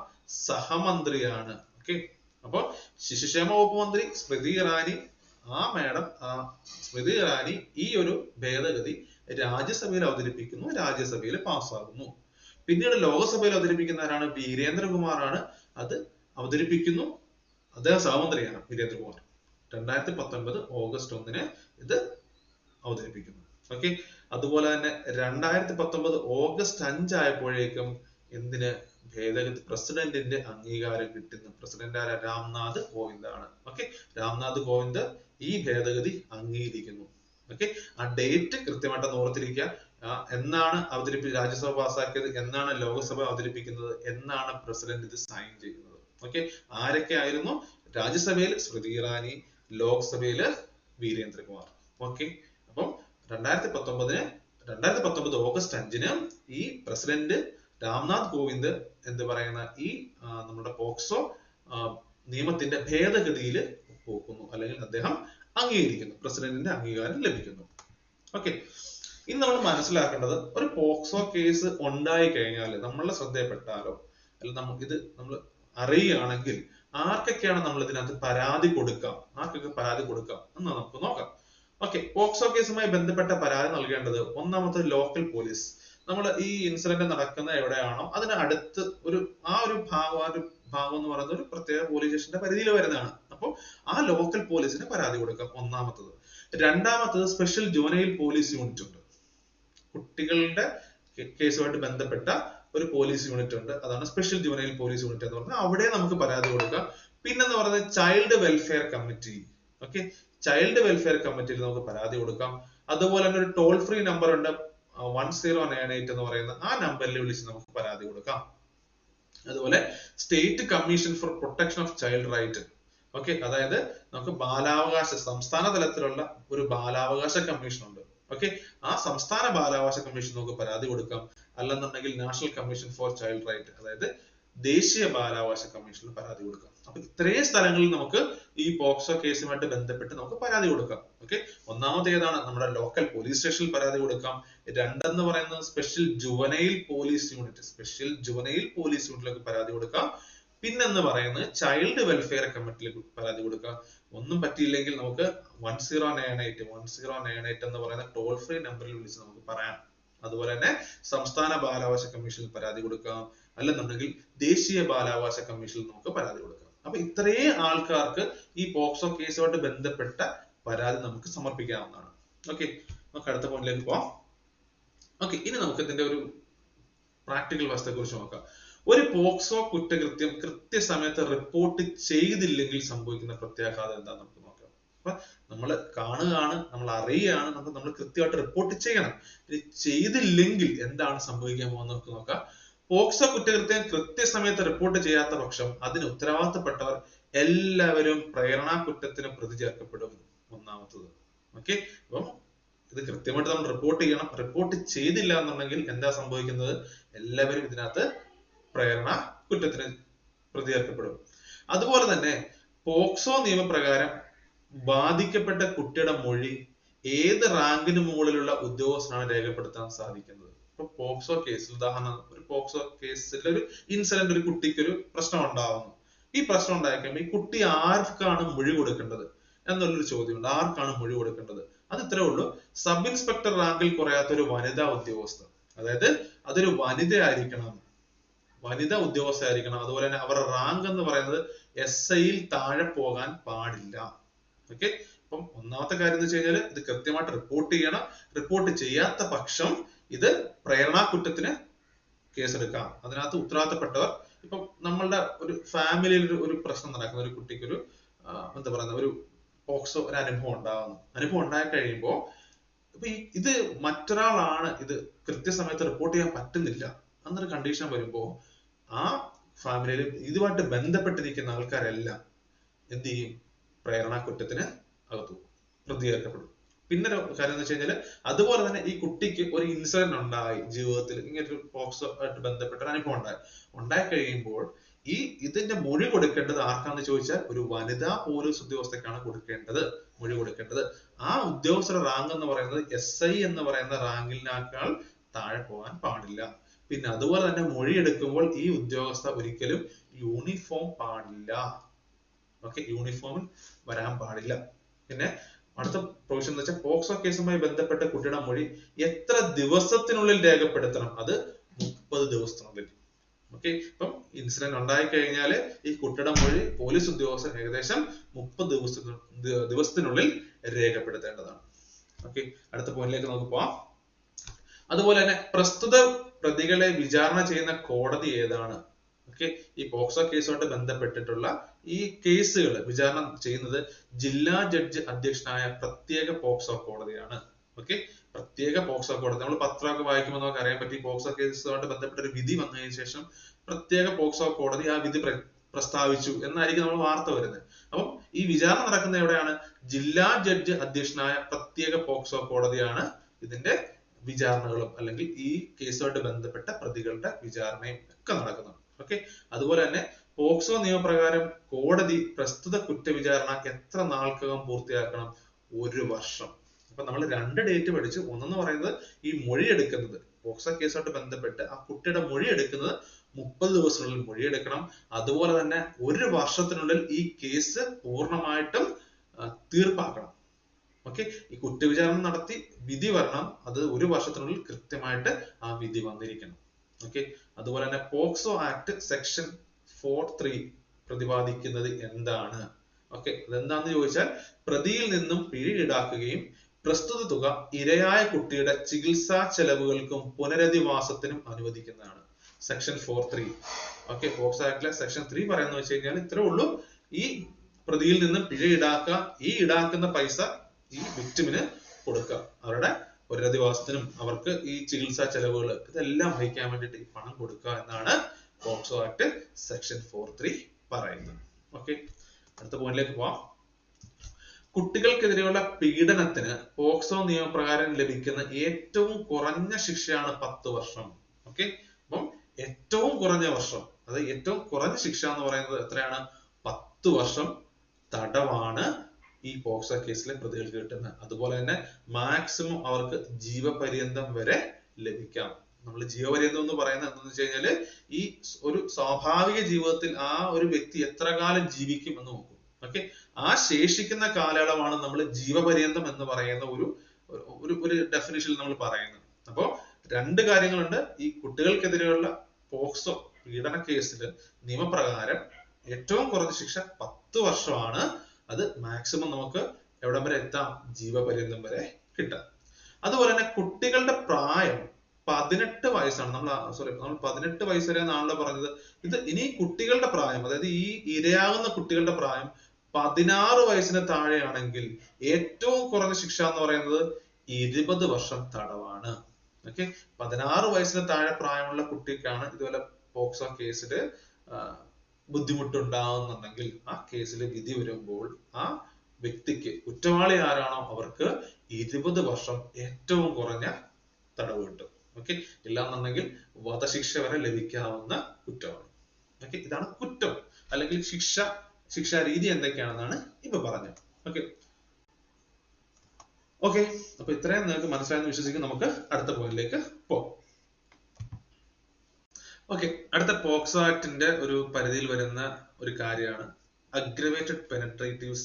സഹമന്ത്രിയാണ്. ഓക്കെ, അപ്പൊ ശിശുക്ഷേമ വകുപ്പ് മന്ത്രി സ്മൃതി ഇറാനി, സ്മൃതി ഇറാനി ഈ ഒരു ഭേദഗതി രാജ്യസഭയിൽ അവതരിപ്പിക്കുന്നു, രാജ്യസഭയിൽ പാസ്സാകുന്നു. പിന്നീട് ലോകസഭയിൽ അവതരിപ്പിക്കുന്ന ആരാണ്? വീരേന്ദ്രകുമാർ ആണ്. അത് അവതരിപ്പിക്കുന്നു, അദ്ദേഹം സഹമന്ത്രിയാണ് വീരേന്ദ്രകുമാർ. 2019 ഓഗസ്റ്റ് 1 ഇത് അവതരിപ്പിക്കുന്നു. ഓക്കെ, അതുപോലെ തന്നെ 2019 ഓഗസ്റ്റ് 5 ആയപ്പോഴേക്കും എന്തിന് ഭേദഗതി പ്രസിഡന്റിന്റെ അംഗീകാരം കിട്ടുന്നു. പ്രസിഡന്റ് ആരാ? രാംനാഥ് കോവിന്ദ് ആണ്. ഓക്കെ, രാംനാഥ് കോവിന്ദ് ഈ ഭേദഗതി അംഗീകരിക്കുന്നു. ഓക്കെ, ആ ഡേറ്റ് കൃത്യമായിട്ട് ഓർത്തിരിക്കുക. എന്നാണ് രാജ്യസഭ പാസ്സാക്കിയത്, എന്നാണ് ലോകസഭ അവതരിപ്പിക്കുന്നത്, എന്നാണ് പ്രസിഡന്റ് ഇത് സൈൻ ചെയ്യുന്നത്. ഓക്കെ, ആരൊക്കെ ആയിരുന്നു? രാജ്യസഭയിൽ സ്മൃതി ഇറാനി, ലോക്സഭയില് വീരേന്ദ്രകുമാർ. ഓക്കെ, അപ്പം 2019 ഓഗസ്റ്റ് 5 ഈ പ്രസിഡന്റ് രാംനാഥ് കോവിന്ദ് എന്ത് പറയുന്ന ഈ നമ്മുടെ പോക്സോ നിയമത്തിന്റെ ഭേദഗതിയിൽ ഒപ്പുവെക്കുന്നു, അല്ലെങ്കിൽ അദ്ദേഹം അംഗീകരിക്കുന്നു, പ്രസിഡന്റിന്റെ അംഗീകാരം ലഭിക്കുന്നു. ഓക്കെ, ഇനി നമ്മൾ മനസ്സിലാക്കേണ്ടത്, ഒരു പോക്സോ കേസ് ഉണ്ടായി കഴിഞ്ഞാൽ നമ്മളുടെ ശ്രദ്ധയിൽപ്പെട്ടാലോ അല്ലെങ്കിൽ നമ്മൾ അറിയുകയാണെങ്കിൽ ആർക്കൊക്കെയാണ് നമ്മൾ ഇതിനകത്ത് പരാതി കൊടുക്കാം എന്ന് നമുക്ക് നോക്കാം. ഓക്കെ, പോക്സോ കേസുമായി ബന്ധപ്പെട്ട പരാതി നൽകേണ്ടത് ഒന്നാമത്തെ ലോക്കൽ പോലീസ്. നമ്മൾ ഈ ഇൻസിഡന്റ് നടക്കുന്ന എവിടെയാണോ അതിന് അടുത്ത് ഒരു ഭാഗം എന്ന് പറയുന്നത് ഒരു പ്രത്യേക പോലീസ് സ്റ്റേഷന്റെ പരിധിയിൽ വരുന്നതാണ്. അപ്പോൾ ആ ലോക്കൽ പോലീസിന് പരാതി കൊടുക്കാം, ഒന്നാമത്തത്. രണ്ടാമത്തത് സ്പെഷ്യൽ ജുവനൈൽ പോലീസ് യൂണിറ്റ് ഉണ്ട്. കുട്ടികളുടെ കേസുമായിട്ട് ബന്ധപ്പെട്ട ഒരു പോലീസ് യൂണിറ്റ് ഉണ്ട്, അതാണ് സ്പെഷ്യൽ ജുവനൈൽ പോലീസ് യൂണിറ്റ് എന്ന് പറഞ്ഞാൽ. അവിടെ നമുക്ക് പരാതി കൊടുക്കാം. പിന്നെന്ന് പറയുന്നത് child welfare committee. Okay, child welfare കമ്മിറ്റിയിൽ നമുക്ക് പരാതി കൊടുക്കാം. അതുപോലെ തന്നെ ഒരു ടോൾ ഫ്രീ നമ്പർ ഉണ്ട് 1098 എന്ന് പറയുന്ന ആ നമ്പറിൽ വിളിച്ച് നമുക്ക് പരാതി കൊടുക്കാം. അതുപോലെ state commission for protection of child right. Okay, അതായത് നമുക്ക് ബാലാവകാശ സംസ്ഥാന തലത്തിലുള്ള ഒരു ബാലാവകാശ കമ്മീഷൻ ഉണ്ട്. ഓക്കെ, ആ സംസ്ഥാന ബാലാവകാശ കമ്മീഷൻ നമുക്ക് പരാതി കൊടുക്കാം. അല്ലെന്നുണ്ടെങ്കിൽ national commission for child right, അതായത് ദേശീയ ബാലാവകാശ കമ്മീഷനിൽ പരാതി കൊടുക്കാം. അപ്പൊ ഇത്രയും സ്ഥലങ്ങളിൽ നമുക്ക് ഈ പോക്സോ കേസുമായിട്ട് ബന്ധപ്പെട്ട് നമുക്ക് പരാതി കൊടുക്കാം. ഓക്കെ, ഒന്നാമത് ഏതാണ്? നമ്മുടെ ലോക്കൽ പോലീസ് സ്റ്റേഷനിൽ പരാതി കൊടുക്കാം. രണ്ടെന്ന് പറയുന്നത് special juvenile police unit, special juvenile police യൂണിറ്റിലേക്ക് പരാതി കൊടുക്കാം. പിന്നെന്ന് പറയുന്നത് ചൈൽഡ് വെൽഫെയർ കമ്മിറ്റിയിലേക്ക് പരാതി കൊടുക്കാം. ഒന്നും പറ്റിയില്ലെങ്കിൽ നമുക്ക് 1098 എന്ന് പറയുന്ന ടോൾ ഫ്രീ നമ്പറിൽ വിളിച്ച് നമുക്ക് പറയാം. അതുപോലെ തന്നെ സംസ്ഥാന ബാലാവകാശ കമ്മീഷനിൽ പരാതി കൊടുക്കാം. അല്ലെന്നുണ്ടെങ്കിൽ ദേശീയ ബാലാവകാശ കമ്മീഷനിൽ നമുക്ക് പരാതി കൊടുക്കാം. അപ്പൊ ഇത്രയും ആൾക്കാർക്ക് ഈ പോക്സോ കേസുമായിട്ട് ബന്ധപ്പെട്ട പരാതി നമുക്ക് സമർപ്പിക്കാവുന്നതാണ്. ഓക്കെ, നമുക്ക് അടുത്ത പോയിന്റിലേക്ക് പോവാം. ഓക്കെ, ഇനി നമുക്ക് ഇതിന്റെ ഒരു പ്രാക്ടിക്കൽ വശത്തെ കുറിച്ച് നോക്കാം. ഒരു പോക്സോ കുറ്റകൃത്യം കൃത്യസമയത്ത് റിപ്പോർട്ട് ചെയ്തില്ലെങ്കിൽ സംഭവിക്കുന്ന പ്രത്യാഘാതം എന്താണെന്ന് നമുക്ക് നോക്കാം. അപ്പൊ നമ്മൾ കാണുകയാണ്, നമ്മൾ അറിയുകയാണ്, നമ്മൾ കൃത്യമായിട്ട് റിപ്പോർട്ട് ചെയ്യണം. ഇനി ചെയ്തില്ലെങ്കിൽ എന്താണ് സംഭവിക്കാൻ പോകുന്നത് നമുക്ക് നോക്കാം. പോക്സോ കുറ്റകൃത്യം കൃത്യസമയത്ത് റിപ്പോർട്ട് ചെയ്യാത്ത പക്ഷം അതിന് ഉത്തരവാദിത്തപ്പെട്ടവർ എല്ലാവരും പ്രേരണാ കുറ്റത്തിന് പ്രതി ചേർക്കപ്പെടും. ഒന്നാമത്തത്. ഓക്കെ, അപ്പം ഇത് കൃത്യമായിട്ട് നമ്മൾ റിപ്പോർട്ട് ചെയ്യണം. റിപ്പോർട്ട് ചെയ്തില്ല എന്നുണ്ടെങ്കിൽ എന്താ സംഭവിക്കുന്നത്? എല്ലാവരും ഇതിനകത്ത് പ്രേരണ കുറ്റത്തിന് പ്രതി ചേർക്കപ്പെടും. അതുപോലെ തന്നെ പോക്സോ നിയമപ്രകാരം ബാധിക്കപ്പെട്ട കുട്ടിയുടെ മൊഴി ഏത് റാങ്കിന് മുകളിലുള്ള ഉദ്യോഗസ്ഥനാണ് രേഖപ്പെടുത്താൻ സാധിക്കുന്നത്? ഇപ്പൊ പോക്സോ കേസിൽ, ഉദാഹരണം ഒരു പോക്സോ കേസിൽ ഒരു ഇൻസിഡന്റ്, ഒരു കുട്ടിക്ക് ഒരു പ്രശ്നം ഉണ്ടാവുന്നു. ഈ പ്രശ്നം ഉണ്ടായിക്കഴിയുമ്പോൾ ഈ കുട്ടി ആർക്കാണ് മൊഴി കൊടുക്കേണ്ടത് എന്നുള്ളൊരു ചോദ്യമുണ്ട്. ആർക്കാണ് മൊഴി കൊടുക്കേണ്ടത്? അത് ഇത്രേ ഉള്ളൂ. സബ് ഇൻസ്പെക്ടർ റാങ്കിൽ കുറയാത്ത ഒരു വനിതാ ഉദ്യോഗസ്ഥ, അതായത് അതൊരു വനിതയായിരിക്കണം, വനിതാ ഉദ്യോഗസ്ഥയായിരിക്കണം. അതുപോലെ തന്നെ അവരുടെ റാങ്ക് എന്ന് പറയുന്നത് SIയിൽ താഴെ പോകാൻ പാടില്ല. ഓക്കെ, അപ്പം ഒന്നാമത്തെ കാര്യം എന്ന് വെച്ച് കഴിഞ്ഞാൽ ഇത് കൃത്യമായിട്ട് റിപ്പോർട്ട് ചെയ്യണം. റിപ്പോർട്ട് ചെയ്യാത്ത പക്ഷം ഇത് പ്രേരണാ കുറ്റത്തിന് കേസെടുക്കാം. അതിനകത്ത് ഉത്തരവാദിത്തപ്പെട്ടവർ, ഇപ്പം നമ്മളുടെ ഒരു ഫാമിലിയിൽ ഒരു പ്രശ്നം നടക്കുന്ന ഒരു കുട്ടിക്ക് ഒരു എന്താ പറയുന്ന ഒരു പോക്സോ ഒരു അനുഭവം ഉണ്ടാകുന്നു. അനുഭവം ഉണ്ടായി കഴിയുമ്പോൾ ഇപ്പൊ ഇത് മറ്റൊരാളാണ്, ഇത് കൃത്യസമയത്ത് റിപ്പോർട്ട് ചെയ്യാൻ പറ്റുന്നില്ല എന്നൊരു കണ്ടീഷൻ വരുമ്പോ ആ ഫാമിലിയിൽ ഇതുമായിട്ട് ബന്ധപ്പെട്ടിരിക്കുന്ന ആൾക്കാരെല്ലാം എന്ത് ചെയ്യും? പ്രേരണാ കുറ്റത്തിന് അകത്തു പ്രതി ചേർക്കപ്പെടും. പിന്നെ ഒരു കാര്യം എന്ന് വെച്ച് കഴിഞ്ഞാൽ, അതുപോലെ തന്നെ ഈ കുട്ടിക്ക് ഒരു ഇൻസിഡന്റ് ഉണ്ടായി ജീവിതത്തിൽ, ഇങ്ങനെ ഒരു പോക്സോ ആയിട്ട് ബന്ധപ്പെട്ട ഒരു അനുഭവം ഉണ്ടായി കഴിയുമ്പോൾ ഈ ഇതിന്റെ മൊഴി കൊടുക്കേണ്ടത് ആർക്കാണെന്ന് ചോദിച്ചാൽ ഒരു വനിതാ പോലീസ് ഉദ്യോഗസ്ഥക്കാണ് കൊടുക്കേണ്ടത്, മൊഴി കൊടുക്കേണ്ടത്. ആ ഉദ്യോഗസ്ഥരുടെ റാങ്ക് എന്ന് പറയുന്നത് SI എന്ന് പറയുന്ന റാങ്കിനേക്കാൾ താഴെ പോകാൻ പാടില്ല. പിന്നെ അതുപോലെ തന്നെ മൊഴി എടുക്കുമ്പോൾ ഈ ഉദ്യോഗസ്ഥ ഒരിക്കലും യൂണിഫോം പാടില്ല. ഓക്കെ, യൂണിഫോമിൽ വരാൻ പാടില്ല. പിന്നെ അടുത്ത പ്രൊവിഷൻ എന്ന് വെച്ചാൽ പോക്സോ കേസുമായി ബന്ധപ്പെട്ട കുട്ടിയുടെ മൊഴി എത്ര ദിവസത്തിനുള്ളിൽ രേഖപ്പെടുത്തണം? അത് 30 ദിവസത്തിനുള്ളിൽ. ഓക്കെ, ഇപ്പം ഇൻസിഡന്റ് ഉണ്ടായി കഴിഞ്ഞാൽ ഈ കുട്ടിയുടെ മൊഴി പോലീസ് ഉദ്യോഗസ്ഥൻ ഏകദേശം 30 ദിവസത്തിനുള്ളിൽ രേഖപ്പെടുത്തേണ്ടതാണ്. ഓക്കെ, അടുത്ത പോയിന്റിലേക്ക് നമുക്ക് പോവാം. അതുപോലെ തന്നെ പ്രസ്തുത പ്രതികളെ വിചാരണ ചെയ്യുന്ന കോടതി ഏതാണ്? ഓക്കെ, ഈ പോക്സോ കേസുമായിട്ട് ബന്ധപ്പെട്ടിട്ടുള്ള ഈ കേസുകൾ വിചാരണ ചെയ്യുന്നത് ജില്ലാ ജഡ്ജ് അധ്യക്ഷനായ പ്രത്യേക പോക്സോ കോടതിയാണ്. ഓക്കെ, പ്രത്യേക പോക്സോ കോടതി. നമ്മൾ പത്രമൊക്കെ വായിക്കുമ്പോൾ നമുക്ക് അറിയാൻ പറ്റി, പോക്സോ കേസുമായിട്ട് ബന്ധപ്പെട്ട ഒരു വിധി വന്നതിന് ശേഷം പ്രത്യേക പോക്സോ കോടതി ആ വിധി പ്രസ്താവിച്ചു എന്നായിരിക്കും നമ്മൾ വാർത്ത വരുന്നത്. അപ്പം ഈ വിചാരണ നടക്കുന്ന എവിടെയാണ്? ജില്ലാ ജഡ്ജ് അധ്യക്ഷനായ പ്രത്യേക പോക്സോ കോടതിയാണ് ഇതിന്റെ വിചാരണകളും അല്ലെങ്കിൽ ഈ കേസുമായിട്ട് ബന്ധപ്പെട്ട പ്രതികളുടെ വിചാരണയും ഒക്കെ നടക്കുന്നത്. ഓക്കെ, അതുപോലെ തന്നെ പോക്സോ നിയമപ്രകാരം കോടതി പ്രസ്തുത കുറ്റവിചാരണ എത്ര നാൾക്കകം പൂർത്തിയാക്കണം? 1 വർഷം. അപ്പൊ നമ്മൾ 2 ഡേറ്റ് പഠിച്ചു. ഒന്നെന്ന് പറയുന്നത് ഈ മൊഴി എടുക്കുന്നത്, പോക്സോ കേസുമായിട്ട് ബന്ധപ്പെട്ട് ആ കുട്ടിയുടെ മൊഴി എടുക്കുന്നത് 30 ദിവസത്തിനുള്ളിൽ മൊഴിയെടുക്കണം. അതുപോലെ തന്നെ 1 വർഷത്തിനുള്ളിൽ ഈ കേസ് പൂർണ്ണമായിട്ടും തീർപ്പാക്കണം. ഓക്കെ, ഈ കുറ്റവിചാരണ നടത്തി വിധി വരണം. അത് 1 വർഷത്തിനുള്ളിൽ കൃത്യമായിട്ട് ആ വിധി വന്നിരിക്കണം. ഓക്കെ, അതുപോലെ തന്നെ പോക്സോ ആക്ട് സെക്ഷൻ 4(3) പ്രതിപാദിക്കുന്നത് എന്താണ്? ഓക്കെ, അതെന്താന്ന് ചോദിച്ചാൽ പ്രതിയിൽ നിന്നും പിഴ ഈടാക്കുകയും പ്രസ്തുത തുക ഇരയായ കുട്ടിയുടെ ചികിത്സാ ചെലവുകൾക്കും പുനരധിവാസത്തിനും അനുവദിക്കുന്നതാണ്. സെക്ഷൻ 4(3). ഓക്കെ, പോക്സോ ആക്ടിലെ സെക്ഷൻ 3 പറയുന്നത് വെച്ച് കഴിഞ്ഞാൽ ഇത്രേ ഉള്ളൂ, ഈ പ്രതിയിൽ നിന്ന് പിഴ ഈടാക്കുക, ഈ ഈടാക്കുന്ന പൈസ ഈ വിക്ടിമിന് കൊടുക്കുക, അവരുടെ പുനരധിവാസത്തിനും അവർക്ക് ഈ ചികിത്സാ ചെലവുകൾ ഇതെല്ലാം വഹിക്കാൻ വേണ്ടിയിട്ട് ഈ പണം കൊടുക്കുക എന്നാണ് പോക്സോ ആക്ട് സെക്ഷൻ 4(3) പറയുന്നത്. ഓക്കെ, അടുത്ത പോയിന്റിലേക്ക് പോവാം. കുട്ടികൾക്കെതിരെയുള്ള പീഡനത്തിന് പോക്സോ നിയമപ്രകാരം ലഭിക്കുന്ന ഏറ്റവും കുറഞ്ഞ ശിക്ഷയാണ് 10 വർഷം. ഓക്കെ, അപ്പം ഏറ്റവും കുറഞ്ഞ വർഷം, അത് ഏറ്റവും കുറഞ്ഞ ശിക്ഷ എന്ന് പറയുന്നത് എത്രയാണ്? 10 വർഷം തടവാണ് ഈ പോക്സോ കേസിലെ പ്രതികൾക്ക് കിട്ടുന്നത്. അതുപോലെ തന്നെ മാക്സിമം അവർക്ക് ജീവപര്യന്തം വരെ ലഭിക്കാം. നമ്മൾ ജീവപര്യന്തം എന്ന് പറയുന്നത് എന്താണെന്ന് വെച്ച് കഴിഞ്ഞാല് ഈ ഒരു സ്വാഭാവിക ജീവിതത്തിൽ ആ ഒരു വ്യക്തി എത്ര കാലം ജീവിക്കും എന്ന് നോക്കും. ഓക്കെ, ആ ശേഷിക്കുന്ന കാലയളവാണ് നമ്മൾ ജീവപര്യന്തം എന്ന് പറയുന്ന ഒരു ഡെഫിനിഷനിൽ നമ്മൾ പറയുന്നത്. അപ്പോ രണ്ട് കാര്യങ്ങളുണ്ട്. ഈ കുട്ടികൾക്കെതിരെയുള്ള പോക്സോ പീഡന കേസിൽ നിയമപ്രകാരം ഏറ്റവും കുറഞ്ഞ ശിക്ഷ 10 വർഷമാണ്. അത് മാക്സിമം നമുക്ക് എവിടം വരെ എത്താം? ജീവപര്യന്തം വരെ കിട്ടാം. അതുപോലെ തന്നെ കുട്ടികളുടെ പ്രായം 18 വയസ്സാണ്. നമ്മൾ 18 വയസ്സ് വരെ എന്നാണല്ലോ പറഞ്ഞത്. ഇത് ഇനി കുട്ടികളുടെ പ്രായം, അതായത് ഈ ഇരയാകുന്ന കുട്ടികളുടെ പ്രായം 16 വയസ്സിന് താഴെയാണെങ്കിൽ ഏറ്റവും കുറഞ്ഞ ശിക്ഷ എന്ന് പറയുന്നത് 20 വർഷം തടവാണ്. ഓക്കെ, 16 വയസ്സിന് താഴെ പ്രായമുള്ള കുട്ടിക്കാണ് ഇതുപോലെ പോക്സോ കേസില് ബുദ്ധിമുട്ടുണ്ടാകുന്നുണ്ടെങ്കിൽ ആ കേസിൽ വിധി വരുമ്പോൾ ആ വ്യക്തിക്ക്, കുറ്റവാളി ആരാണോ അവർക്ക് 20 വർഷം ഏറ്റവും കുറഞ്ഞ തടവ് കിട്ടും. ഓക്കെ, ഇല്ലാന്നുണ്ടെങ്കിൽ വധശിക്ഷ വരെ ലഭിക്കാവുന്ന കുറ്റമാണ്. ഓക്കെ, ഇതാണ് കുറ്റം അല്ലെങ്കിൽ ശിക്ഷാ രീതി എന്തൊക്കെയാണെന്നാണ് ഇപ്പൊ പറഞ്ഞത്. ഓക്കെ ഓക്കെ, അപ്പൊ ഇത്രയും നിങ്ങൾക്ക് മനസ്സിലായെന്ന് വിശ്വസിക്കും. നമുക്ക് അടുത്ത പോയിന്റിലേക്ക് പോകാം. ഓക്കെ, അടുത്ത പോക്സോ ആക്ടിന്റെ ഒരു പരിധിയിൽ വരുന്ന ഒരു കാര്യമാണ് അഗ്രവേറ്റഡ് പെനട്രേറ്റീവ്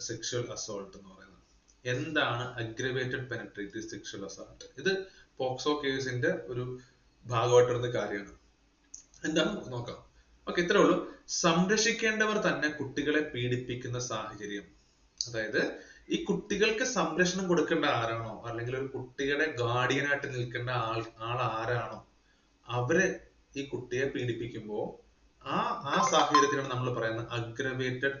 സെക്ഷൽ അസോൾട്ട് എന്ന് പറയുന്നത്. എന്താണ് അഗ്രവേറ്റഡ് പെനട്രേറ്റീവ് സെക്ഷൽ അസോൾട്ട്? ഇത് പോക്സോ കേസിന്റെ ഒരു ഭാഗമായിട്ട് വരുന്ന കാര്യമാണ്. എന്താണ് നമുക്ക് നോക്കാം. ഓക്കെ, ഇത്രേ ഉള്ളൂ. സംരക്ഷിക്കേണ്ടവർ തന്നെ കുട്ടികളെ പീഡിപ്പിക്കുന്ന സാഹചര്യം, അതായത് ഈ കുട്ടികൾക്ക് സംരക്ഷണം കൊടുക്കേണ്ട ആരാണോ അല്ലെങ്കിൽ ഒരു കുട്ടിയുടെ ഗാർഡിയനായിട്ട് നിൽക്കേണ്ട ആൾ ആരാണോ അവരെ ഈ കുട്ടിയെ പീഡിപ്പിക്കുമ്പോൾ ആ സാഹചര്യത്തിനാണ് നമ്മൾ പറയുന്നത് അഗ്രവേറ്റഡ്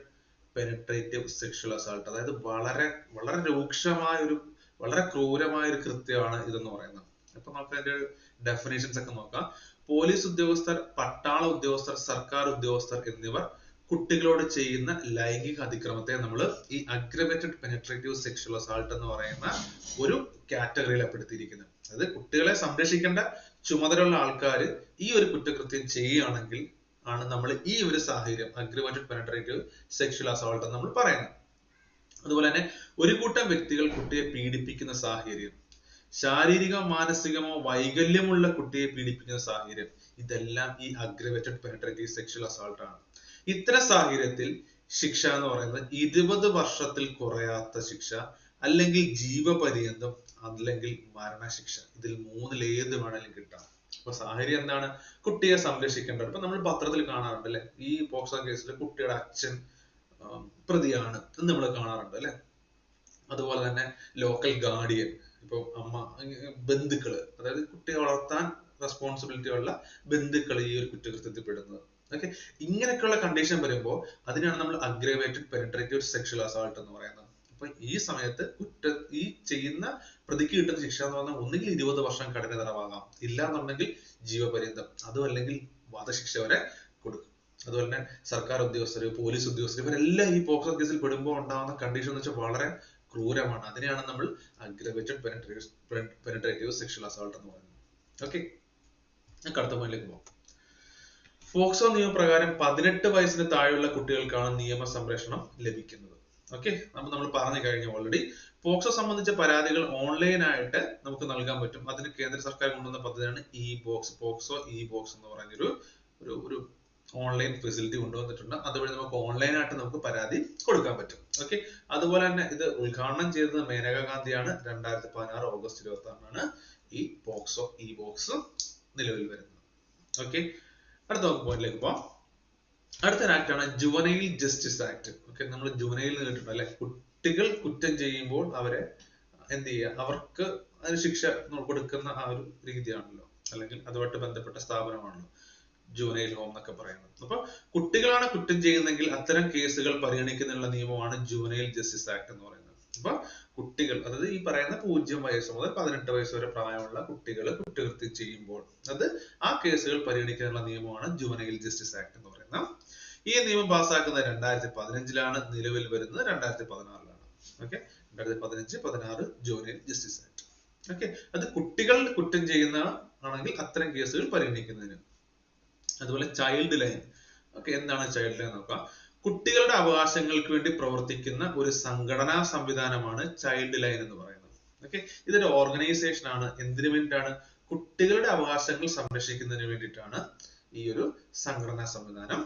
പെനട്രേറ്റീവ് സെക്ഷൽ അസാൾട്ട്. അതായത് വളരെ വളരെ രൂക്ഷമായ വളരെ ക്രൂരമായ ഒരു കൃത്യമാണ് ഇതെന്ന് പറയുന്നത്. അപ്പൊ നമുക്ക് അതിന്റെ ഡെഫിനേഷൻസ് ഒക്കെ നോക്കാം. പോലീസ് ഉദ്യോഗസ്ഥർ, പട്ടാള ഉദ്യോഗസ്ഥർ, സർക്കാർ ഉദ്യോഗസ്ഥർ എന്നിവർ കുട്ടികളോട് ചെയ്യുന്ന ലൈംഗിക അതിക്രമത്തെ നമ്മൾ ഈ അഗ്രവേറ്റഡ് പെനട്രേറ്റീവ് സെക്ഷൽ അസാൾട്ട് എന്ന് പറയുന്ന ഒരു കാറ്റഗറിയിലാണ് പെടുത്തിയിരിക്കുന്നത്. അതായത് കുട്ടികളെ സംരക്ഷിക്കേണ്ട ചുമതലയുള്ള ആൾക്കാർ ഈ ഒരു കുറ്റകൃത്യം ചെയ്യുകയാണെങ്കിൽ ആണ് നമ്മൾ ഈ ഒരു സാഹചര്യം അഗ്രവേറ്റഡ് പെനട്രേറ്റീവ് സെക്ഷൽ അസോൾട്ട് എന്ന് നമ്മൾ പറയുന്നത്. അതുപോലെ തന്നെ ഒരു കൂട്ടം വ്യക്തികൾ കുട്ടിയെ പീഡിപ്പിക്കുന്ന സാഹചര്യം, ശാരീരികമോ മാനസികമോ വൈകല്യമുള്ള കുട്ടിയെ പീഡിപ്പിക്കുന്ന സാഹചര്യം, ഇതെല്ലാം ഈ അഗ്രവേറ്റഡ് പെനട്രേറ്റീവ് സെക്ഷൽ അസോൾട്ട് ആണ്. ഇത്തരം സാഹചര്യത്തിൽ ശിക്ഷ എന്ന് പറയുന്നത് 20 വർഷത്തിൽ കുറയാത്ത ശിക്ഷ, അല്ലെങ്കിൽ ജീവപര്യന്തം, അല്ലെങ്കിൽ മരണശിക്ഷ. ഇതിൽ മൂന്നിൽ ഏത് വേണമെങ്കിലും കിട്ടാം. അപ്പൊ സാഹചര്യം എന്താണ്? കുട്ടിയെ സംരക്ഷിക്കേണ്ടത്. ഇപ്പൊ നമ്മൾ പത്രത്തിൽ കാണാറുണ്ട് അല്ലെ, ഈ പോക്സോ കേസിൽ കുട്ടിയുടെ അച്ഛൻ പ്രതിയാണ് എന്ന് നമ്മൾ കാണാറുണ്ട് അല്ലെ. അതുപോലെ തന്നെ ലോക്കൽ ഗാർഡിയൻ, ഇപ്പൊ അമ്മ, ബന്ധുക്കള്, അതായത് കുട്ടിയെ വളർത്താൻ റെസ്പോൺസിബിലിറ്റി ഉള്ള ബന്ധുക്കൾ ഈ ഒരു കുറ്റകൃത്യത്തിൽ പെടുന്നത്. ഓക്കെ, ഇങ്ങനെയൊക്കെയുള്ള കണ്ടീഷൻ വരുമ്പോൾ അതിനാണ് നമ്മൾ അഗ്രവേറ്റഡ് പെനട്രേറ്റീവ് സെക്ഷൽ അസോൾട്ട് എന്ന് പറയുന്നത്. അപ്പൊ ഈ സമയത്ത് ഈ ചെയ്യുന്ന പ്രതിക്ക് കിട്ടുന്ന ശിക്ഷ എന്ന് പറഞ്ഞാൽ ഒന്നുകിൽ 20 വർഷം കഠിന തടവാകാം, ഇല്ലാന്നുണ്ടെങ്കിൽ ജീവപര്യന്തം, അതും അല്ലെങ്കിൽ വധശിക്ഷ വരെ കൊടുക്കും. അതുപോലെ തന്നെ സർക്കാർ ഉദ്യോഗസ്ഥർ, പോലീസ് ഉദ്യോഗസ്ഥർ, ഇവരെല്ലാം ഈ പോക്സോ കേസിൽ പെടുമ്പോൾ ഉണ്ടാകുന്ന കണ്ടീഷൻ എന്ന് വെച്ചാൽ വളരെ ക്രൂരമാണ്. അതിനെയാണ് നമ്മൾ അഗ്രവേറ്റഡ് പെനട്രേറ്റീവ് സെക്ഷൽ അസോൾട്ട് എന്ന് പറയുന്നത്. ഓക്കെ, അടുത്ത പോയിന്റിലേക്ക് പോകാം. പോക്സോ നിയമപ്രകാരം 18 വയസ്സിന് താഴെയുള്ള കുട്ടികൾക്കാണ് നിയമ സംരക്ഷണം ലഭിക്കുന്നത്. ഓക്കെ, അപ്പൊ നമ്മൾ പറഞ്ഞു കഴിഞ്ഞു ഓൾറെഡി. പോക്സോ സംബന്ധിച്ച പരാതികൾ ഓൺലൈനായിട്ട് നമുക്ക് നൽകാൻ പറ്റും. അതിന് കേന്ദ്ര സർക്കാർ കൊണ്ടുവന്ന പദ്ധതിയാണ് പോക്സോ ഇ ബോക്സ് എന്ന് പറഞ്ഞൊരു ഒരു ഓൺലൈൻ ഫെസിലിറ്റി കൊണ്ടുവന്നിട്ടുണ്ട്. അതുവഴി നമുക്ക് ഓൺലൈനായിട്ട് നമുക്ക് പരാതി കൊടുക്കാൻ പറ്റും. ഓക്കെ, അതുപോലെ തന്നെ ഇത് ഉദ്ഘാടനം ചെയ്തത് മേനകാ ഗാന്ധിയാണ്. 2016 ഓഗസ്റ്റ് 26 ഈ പോക്സോ ഇ ബോക്സ് നിലവിൽ വരുന്നത്. ഓക്കെ, അടുത്ത പോയിന്റിലേക്ക് പോവാം. അടുത്ത ആക്ട് ആണ് ജുവനൈൽ ജസ്റ്റിസ് ആക്ട്. ഓക്കെ, നമ്മൾ ജുവനൈൽ കേട്ടിട്ടുണ്ട് അല്ലെ. കുട്ടികൾ കുറ്റം ചെയ്യുമ്പോൾ അവരെ എന്ത് ചെയ്യുക, അവർക്ക് അതിന് ശിക്ഷ കൊടുക്കുന്ന ആ ഒരു രീതിയാണല്ലോ, അല്ലെങ്കിൽ അതുമായിട്ട് ബന്ധപ്പെട്ട സ്ഥാപനമാണല്ലോ. ജുവനൈൽ ഹോം എന്നൊക്കെ പറയുന്നത്. അപ്പൊ കുട്ടികളാണ് കുറ്റം ചെയ്യുന്നതെങ്കിൽ അത്തരം കേസുകൾ പരിഗണിക്കുന്നതിനുള്ള നിയമമാണ് ജുവനൈൽ ജസ്റ്റിസ് ആക്ട് എന്ന് പറയുന്നത്. അപ്പൊ കുട്ടികൾ, അതായത് ഈ പറയുന്ന 0 വയസ്സ് മുതൽ 18 വയസ്സ് വരെ പ്രായമുള്ള കുട്ടികൾ കുറ്റകൃത്യം ചെയ്യുമ്പോൾ ആ കേസുകൾ പരിഗണിക്കാനുള്ള നിയമമാണ് ജുവനൈൽ ജസ്റ്റിസ് ആക്ട് എന്ന് പറയുന്നത്. ഈ നിയമം പാസ്സാക്കുന്നത് 2015 നിലവിൽ വരുന്നത് 2016. Okay, 2015-16 juvenile justice act. Okay, അത് കുട്ടികൾ കുറ്റം ചെയ്യുന്ന ആണെങ്കിൽ അത്തരം കേസുകൾ പരിഗണിക്കുന്നതിന്. അതുപോലെ ചൈൽഡ് ലൈൻ. ഓക്കെ, എന്താണ് ചൈൽഡ് ലൈൻ നോക്കാം. കുട്ടികളുടെ അവകാശങ്ങൾക്ക് വേണ്ടി പ്രവർത്തിക്കുന്ന ഒരു സംഘടനാ സംവിധാനമാണ് ചൈൽഡ് ലൈൻ എന്ന് പറയുന്നത്. ഓക്കെ, ഇതൊരു ഓർഗനൈസേഷൻ ആണ്. എന്തിനു വേണ്ടിയിട്ടാണ്? കുട്ടികളുടെ അവകാശങ്ങൾ സംരക്ഷിക്കുന്നതിന് വേണ്ടിയിട്ടാണ് ഈ ഒരു സംഘടനാ സംവിധാനം.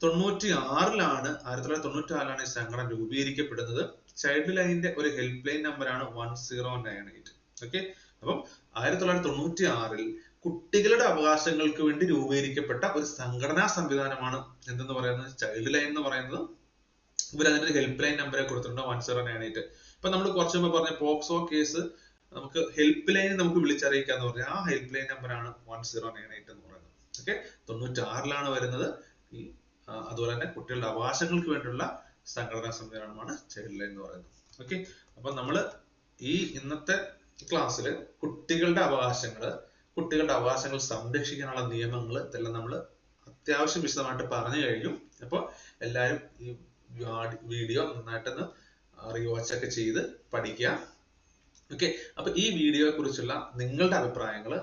1996 ഈ സംഘടന രൂപീകരിക്കപ്പെടുന്നത്. ചൈൽഡ് ലൈനിന്റെ ഒരു ഹെൽപ്പ് ലൈൻ നമ്പറാണ് 1098. ഓക്കെ, അപ്പം 1996 കുട്ടികളുടെ അവകാശങ്ങൾക്ക് വേണ്ടി രൂപീകരിക്കപ്പെട്ട ഒരു സംഘടനാ സംവിധാനമാണ് എന്തെന്ന് പറയുന്നത്, ചൈൽഡ് ലൈൻ എന്ന് പറയുന്നത്. ഇവർ അതിന്റെ ഹെൽപ്പ് ലൈൻ നമ്പറെ കൊടുത്തിട്ടുണ്ട് 1098. ഇപ്പൊ നമ്മൾ കുറച്ചു മുമ്പ് പറഞ്ഞ പോക്സോ കേസ് നമുക്ക് ഹെൽപ്പ് ലൈൻ നമുക്ക് വിളിച്ചറിയിക്കാന്ന് പറഞ്ഞാൽ ആ ഹെൽപ്പ് ലൈൻ നമ്പറാണ് 1098 എന്ന് പറയുന്നത്. ഓക്കെ, 96 വരുന്നത്. ഈ അതുപോലെ തന്നെ കുട്ടികളുടെ അവകാശങ്ങൾക്ക് വേണ്ടിയുള്ള സംഘടനാ സംവിധാനമാണ് ചൈൽഡ് ലൈൻ എന്ന് പറയുന്നത്. ഓക്കെ, അപ്പൊ നമ്മള് ഈ ഇന്നത്തെ ക്ലാസ്സില് കുട്ടികളുടെ അവകാശങ്ങൾ സംരക്ഷിക്കാനുള്ള നിയമങ്ങൾ ഇതെല്ലാം നമ്മൾ അത്യാവശ്യം വിശദമായിട്ട് പറഞ്ഞു കഴിഞ്ഞു. അപ്പൊ എല്ലാവരും ഈ വീഡിയോ നന്നായിട്ടൊന്ന് റീവാച്ച് ഒക്കെ ചെയ്ത് പഠിക്കുക. ഓക്കെ, അപ്പൊ ഈ വീഡിയോയെ കുറിച്ചുള്ള നിങ്ങളുടെ അഭിപ്രായങ്ങൾ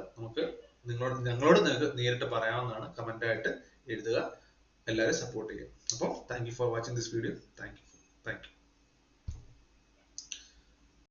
ഞങ്ങളോട് നിങ്ങൾക്ക് നേരിട്ട് പറയാവുന്നതാണ്. കമന്റ് ആയിട്ട് എഴുതുക. എല്ലാവരും സപ്പോർട്ട് ചെയ്യുക. അപ്പോൾ thank you for watching this video. Thank you.